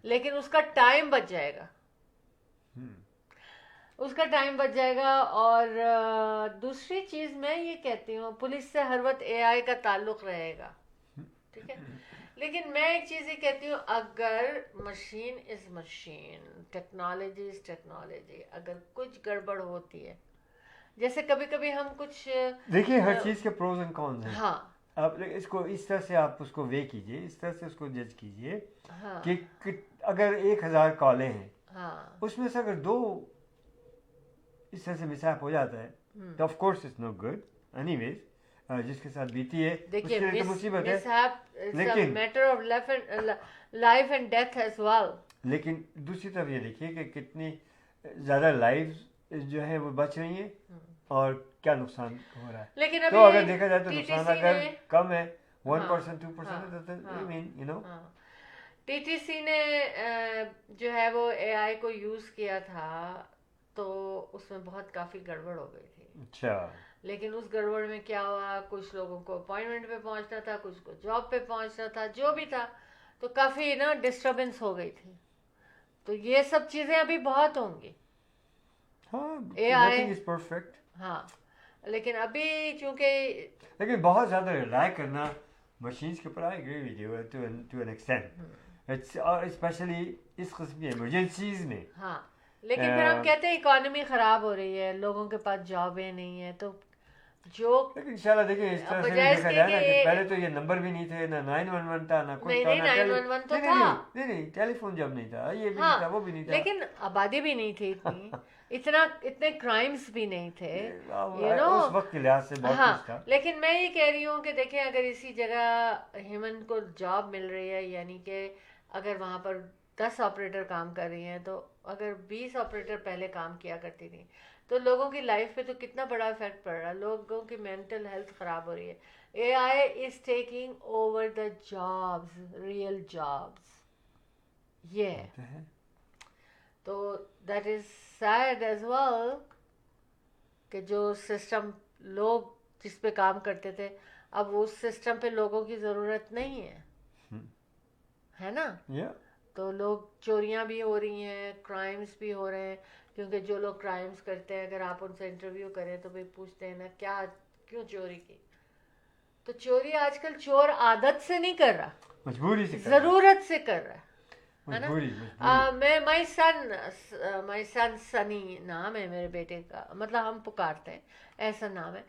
लेकिन उसका टाइम बच जाएगा, उसका टाइम बच जाएगा। और दूसरी चीज मैं ये कहती हूँ, पुलिस से हर वक्त AI का ताल्लुक रहेगा, ठीक है, लेकिन मैं एक चीज ये कहती हूँ, अगर machine is machine, technology is technology, अगर कुछ गड़बड़ होती है, जैसे कभी कभी हम कुछ देखिए हर चीज के प्रोज एंड कॉन्स हैं। हाँ आप इसको इस तरह से आप उसको वे कीजिए, इस तरह से उसको जज कीजिए हाँ कि अगर 1000 कॉलें हैं हाँ उसमें से अगर 2 इस तरह से मिसहैप हो जाता है तो of course it's not good anyways. जिसके साथ बीती है देखिए उसके लिए तो मुसीबत है, मिसहैप लेकिन- matter of life and death as well. लेकिन दूसरी तरफ ये देखिए कि कितनी ज़्यादा लाइव्स जो है वो बच रही हैं और क्या नुकसान हो रहा है। लेकिन तो अभी अगर देखा जाए तो नुकसान TTC अगर ने कम है 1% हाँ, 2% तो हाँ, आई मीन यू नो TTC ने जो है वो AI को यूज किया था तो उसमें बहुत काफी गड़बड़ हो गई थी। अच्छा लेकिन उस गड़बड़ में क्या हुआ, कुछ लोगों को अपॉइंटमेंट पे पहुंचना था, कुछ को जॉब पे पहुंचना था, जो भी था, तो काफी ना डिस्टरबेंस हो गई थी। तो ये सब चीजें अभी बहुत होंगी। हाँ, AI नथिंग इज परफेक्ट, हाँ, लेकिन अभी चूंकि लेकिन बहुत ज़्यादा रिलाई करना मशीन्स के ऊपर I agree with you to an extent, it's specially इस किस्म की इमरजेंसीज में। हाँ, लेकिन फिर हम कहते हैं इकोनॉमी खराब हो रही है, लोगों के पास जॉबें नहीं है, तो जो लेकिन इंशाल्लाह देखिए इस तरह से भी बजाय देखा इसके जाए ना कि कि- पहले तो ये नंबर भी नहीं थे, ना 911 था, ना कुछ नहीं, था, नहीं, ना 911 तो नहीं, था। नहीं टेलीफोन जब नहीं था, ये भी हाँ, नहीं था, वो भी नहीं था। लेकिन आबादी भी नहीं थी इतनी, इतने क्राइम्स भी नहीं थे, अब you know, उस वक्त के लिहाज से बहुत हाँ, कुछ था। लेकिन मैं ये कह रही हूँ कि देखें अगर इसी जगह हेमंत को जॉब मिल रही है, यानी कि अगर वहाँ पर 10 ऑपरेटर काम कर रही हैं, तो अगर 20 ऑपरेटर पहले काम किया करती थी तो लोगों की लाइफ पे तो कितना बड़ा इफेक्ट पड़ रहा है, लोगों की मेंटल हेल्थ खराब हो रही है। AI is taking over the jobs, real jobs, ये है। तो that is sad as well कि जो सिस्टम लोग जिस पे काम करते थे, अब उस सिस्टम पे लोगों की ज़रूरत नहीं है ना। Yeah. तो लोग चोरियां भी हो रही हैं, क्राइम्स भी हो रहे हैं, क्योंकि जो लोग क्राइम्स करते हैं अगर आप उनसे इंटरव्यू करें तो भाई पूछते हैं ना क्या क्यों चोरी की, तो चोरी आजकल चोर आदत से नहीं कर रहा, मजबूरी से कर रहा है। ज़रूरत से कर रहा है ना। मजबूरी मैं माई सन सनी नाम है मेरे बेटे का, मतलब हम पुकारते हैं ऐसा नाम है।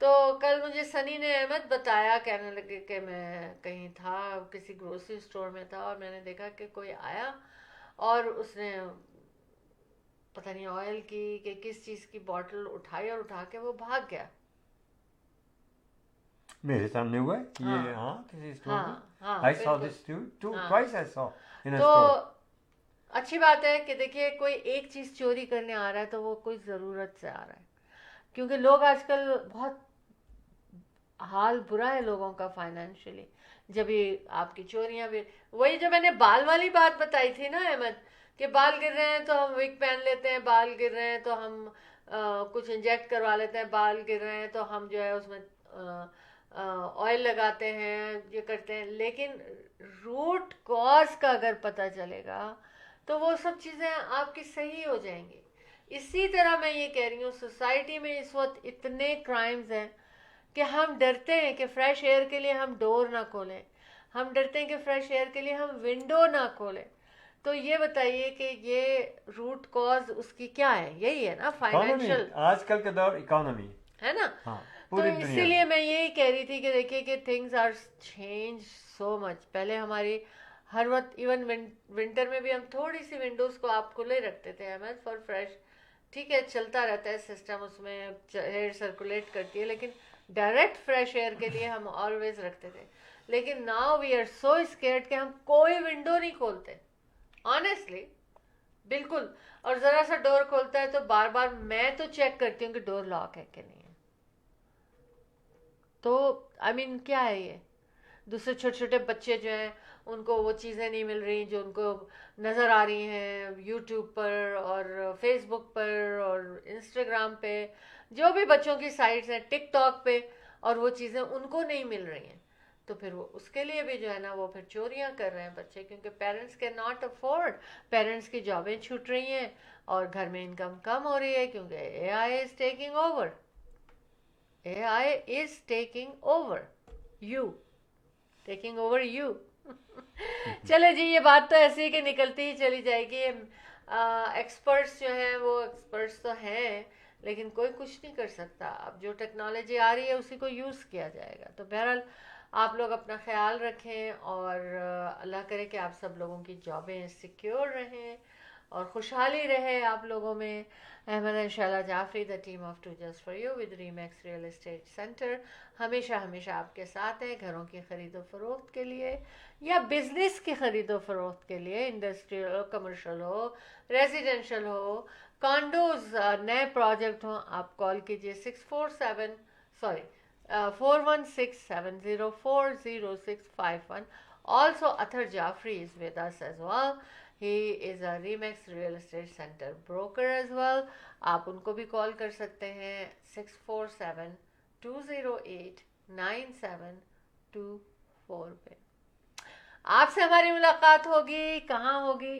तो कल मुझे सनी ने अहमद बताया, कहने लगे कि मैं कहीं था, किसी ग्रोसरी स्टोर में था और मैंने देखा कि कोई आया और उसने पता नहीं ऑयल की कि किस चीज की बॉटल उठाई और उठा के वो भाग गया। मेरे सामने हुआ है ये। हाँ। हाँ, this is हाँ, हाँ, I saw बिल्कुल। this too. हाँ। Twice I saw in a तो store. अच्छी बात है कि देखिए कोई एक चीज चोरी करने आ रहा है तो वो कोई जरूरत से आ रहा है, क्योंकि लोग आजकल बहुत हाल बुरा है लोगों का फाइनेंशियली। जब ये आपकी चोरियां भी, वही जो मैंने बाल वाली बात बताई थी ना अहमद, कि बाल गिर रहे हैं तो हम विग पहन लेते हैं, बाल गिर रहे हैं तो हम कुछ इंजेक्ट करवा लेते हैं, बाल गिर रहे हैं तो हम जो है उसमें ऑयल लगाते हैं, ये करते हैं। लेकिन रूट कॉज का अगर पता चलेगा तो वो सब चीज़ें आपकी सही हो जाएंगी। इसी तरह मैं ये कह रही हूँ, सोसाइटी में इस वक्त इतने क्राइम्स हैं कि हम डरते हैं कि फ्रेश एयर के लिए हम डोर ना खोलें, हम डरते हैं कि फ्रेश एयर के लिए हम विंडो ना खोलें। तो ये बताइए कि ये रूट कॉज उसकी क्या है? यही है ना, फाइनेंशियल। Economy, आजकल का दौर इकोनॉमी है ना। हाँ तो पूरी दुनिया इसीलिए में। मैं यही कह रही थी कि देखिए कि things are change so much. पहले हमारी हर वक्त, इवन विंटर में भी हम थोड़ी सी विंडोज को आप खुले रखते थे अहमद, फॉर फ्रेश। ठीक है, चलता रहता है सिस्टम, उसमें एयर सर्कुलेट करती है, लेकिन डायरेक्ट फ्रेश एयर के लिए हम ऑलवेज रखते थे। लेकिन now we are so scared कि हम कोई विंडो नहीं खोलते, ऑनेस्टली, बिल्कुल। और जरा सा डोर खोलता है तो बार बार मैं तो चेक करती हूँ कि डोर लॉक है कि नहीं है। तो आई मीन क्या है ये? दूसरे छोटे छोटे बच्चे जो हैं उनको वो चीज़ें नहीं मिल रही जो उनको नज़र आ रही हैं यूट्यूब पर और फेसबुक पर और इंस्टाग्राम पे, जो भी बच्चों की साइट्स हैं, टिकटॉक पे, और वो चीज़ें उनको नहीं मिल रही हैं। तो फिर वो उसके लिए भी जो है ना वो फिर चोरियां कर रहे हैं बच्चे, क्योंकि parents can not afford, parents की जॉबें छूट रही हैं और घर में इनकम कम हो रही है, क्योंकि AI is taking over, AI is taking over you, taking over you. चले जी, ये बात तो ऐसी है कि निकलती ही चली जाएगी। एक्सपर्ट्स जो हैं वो एक्सपर्ट्स तो हैं, लेकिन कोई कुछ नहीं कर सकता। अब जो टेक्नोलॉजी आ रही है उसी को यूज़ किया जाएगा। तो बहरहाल आप लोग अपना ख्याल रखें और अल्लाह करे कि आप सब लोगों की जॉबें सिक्योर रहें और खुशहाली रहे आप लोगों में। Ahmad and Shaila Jafri, the team of two just for you with Remax real estate centre, हमेशा हमेशा आपके साथ है। घरों की ख़रीदो फरोख्त के लिए या बिजनेस की ख़रीदो फरोख्त के लिए, इंडस्ट्रियल हो, कमर्शियल हो, रेजिडेंशियल हो, कॉन्डोज, नए प्रोजेक्ट हों, आप कॉल कीजिए 416-7040651. Also, Athar Jaffrey is with us as well. He is a Remax Real Estate Center broker as well. आप उनको भी कॉल कर सकते हैं 647-208-9724 पे। आपसे हमारी मुलाकात होगी, कहाँ होगी?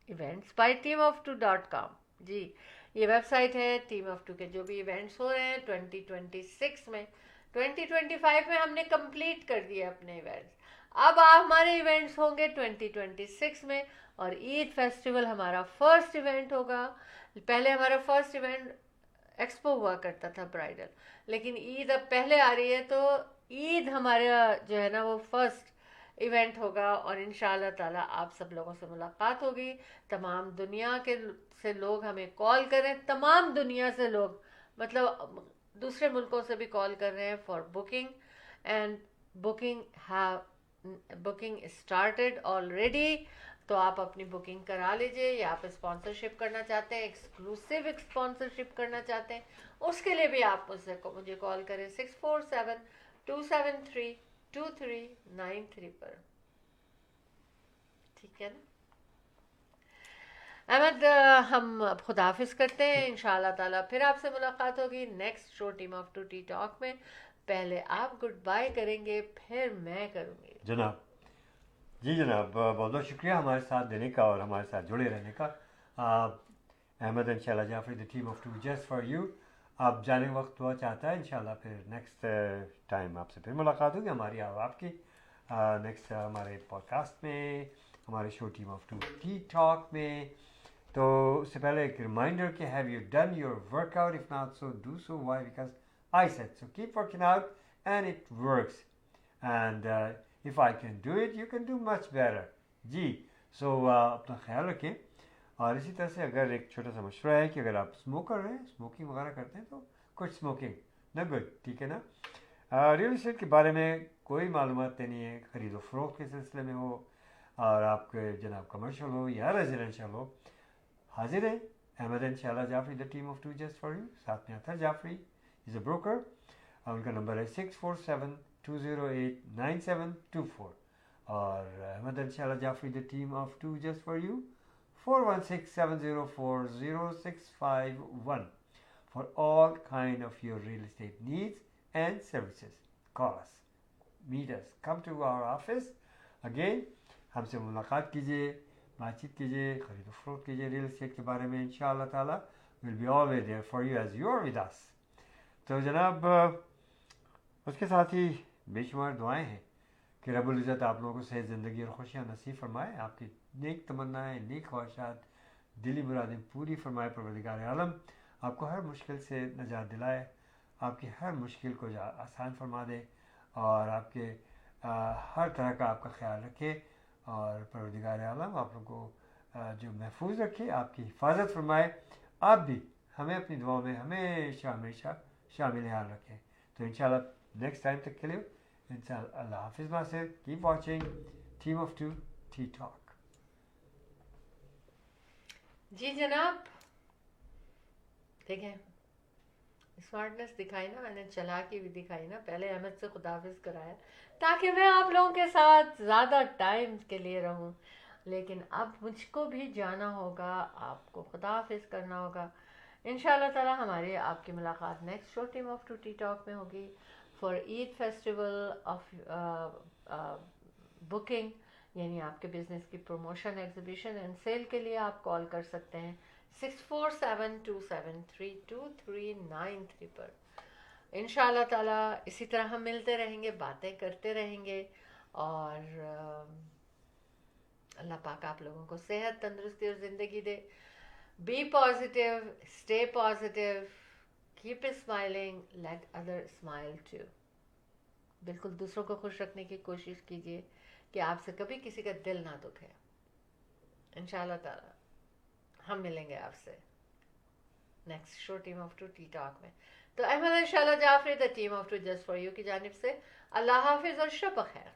Events by teamof2.com। जी, ये वेबसाइट है। टीम ऑफ टू के जो भी इवेंट्स हो रहे हैं 2026 में, 2025 में हमने कंप्लीट कर दिए अपने इवेंट्स। अब हमारे इवेंट्स होंगे 2026 में, और ईद फेस्टिवल हमारा फर्स्ट इवेंट होगा। पहले हमारा फर्स्ट इवेंट एक्सपो हुआ करता था ब्राइडल, लेकिन ईद अब पहले आ रही है, तो ईद हमारा जो है ना वो फर्स्ट इवेंट होगा। और इंशाअल्लाह ताला आप सब लोगों से मुलाकात होगी। तमाम दुनिया के से लोग हमें कॉल कर रहे हैं, तमाम दुनिया से लोग, मतलब दूसरे मुल्कों से भी कॉल कर रहे हैं for booking, and booking started already. तो आप अपनी बुकिंग करा लीजिए, या आप स्पॉन्सरशिप करना चाहते हैं, एक्सक्लूसिव स्पॉन्सरशिप करना चाहते हैं, उसके लिए भी आप मुझे कॉल करें 647-273-2393 पर। ठीक है ना अहमद? हम अब खुदाफिज करते हैं। इंशाल्लाह ताला फिर आपसे मुलाकात होगी next show team of to T talk में। पहले आप गुड बाय करेंगे, फिर मैं करूँगी। जनाब जी जनाब, बहुत बहुत शुक्रिया हमारे साथ देने का और हमारे साथ जुड़े रहने का। Ahmed and Shaila Jafri, the team of two just for you. आप जाने वक्त दुआ चाहता है, इंशाल्लाह फिर नेक्स्ट टाइम आपसे फिर मुलाकात होगी हमारी और आपकी नेक्स्ट हमारे पॉडकास्ट में, हमारे show team of to T talk में। तो उससे पहले एक रिमाइंडर कि have you done your workout? If not so do so. Why? Because I said so. Keep working out and it works, and if I can do it you can do much better. जी, so अपना ख्याल रखें और इसी तरह से अगर एक छोटा सा मशवरा है कि अगर आप स्मोकर हैं, स्मोकिंग वगैरह करते हैं, तो कुछ स्मोकिंग न गुड, ठीक है ना। रियल इस्टेट के बारे में कोई मालूमात नहीं है, ख़रीदो फरोख्त के सिलसिले में हो और आपके जनाब कमर्शियल हो या रेजिडेंशियल हो, हाजिर है Ahmed and Shaila Jafri, the team of two just for you. साथ में Atar Jafri is a broker और उनका नंबर है 6472089724 और Ahmed and Shaila Jafri, the team of two just for you, 4167040651 for all kind of your real estate needs and services. Call us, meet us, come to our office. Again, हमसे मुलाकात कीजिए, बातचीत कीजिए, खरीदो फरोख्त कीजिए रियल एस्टेट के बारे में। इंशाअल्लाह ताला will be always there for you as you are with us. तो जनाब उसके साथ ही बेशुमार दुआएं हैं कि रब्बुल इज़्ज़त आप लोगों को सेहत ज़िंदगी और खुशियाँ नसीब फरमाए, आपकी नेक तमन्नाएँ, नेक ख्वाहिशात, दिली मुरादें पूरी फरमाए परवरदिगार आलम, आपको हर मुश्किल से नजात दिलाए, आपकी हर मुश्किल को आसान फरमा दे और आपके हर तरह का आपका ख्याल रखे और परवरदिगार आलम आप लोगों को जो महफूज रखे, आपकी हिफाजत फरमाए। आप भी हमें अपनी दुआओं में हमेशा हमेशा शामिल हाल रखें। तो इंशाल्लाह नेक्स्ट टाइम तक के लिए इंशाल्लाह अल्लाह हाफिज़ Nasir, keep watching team of to T talk. जी जनाब, देखें स्मार्टनेस दिखाई ना, मैंने चालाकी भी दिखाई ना। पहले अहमद से खुदाफिज कराया ताकि मैं आप लोगों के साथ ज़्यादा टाइम के लिए रहूं, लेकिन अब मुझको भी जाना होगा, आपको खुदाफिज करना होगा। इंशाल्लाह ताला हमारी आपकी मुलाकात next show team of to T talk में होगी for Eid festival of booking, यानी आपके बिजनेस की प्रमोशन, एग्जीबिशन एंड सेल के लिए आप कॉल कर सकते हैं 6472732393 पर। इंशाल्लाह ताला इसी तरह हम मिलते रहेंगे, बातें करते रहेंगे और अल्लाह पाक आप लोगों को सेहत, तंदुरुस्ती और ज़िंदगी दे। Be positive, stay positive, keep smiling, let other smile too. बिल्कुल दूसरों को खुश रखने की कोशिश कीजिए कि आपसे कभी किसी का दिल ना दुखे। इंशाल्लाह ताला हम मिलेंगे आपसे next show team of to T talk में। तो Ahmed and Shaila Jafri, the team of two just for you की जानिब से अल्लाह हाफिज़ और शब बखैर।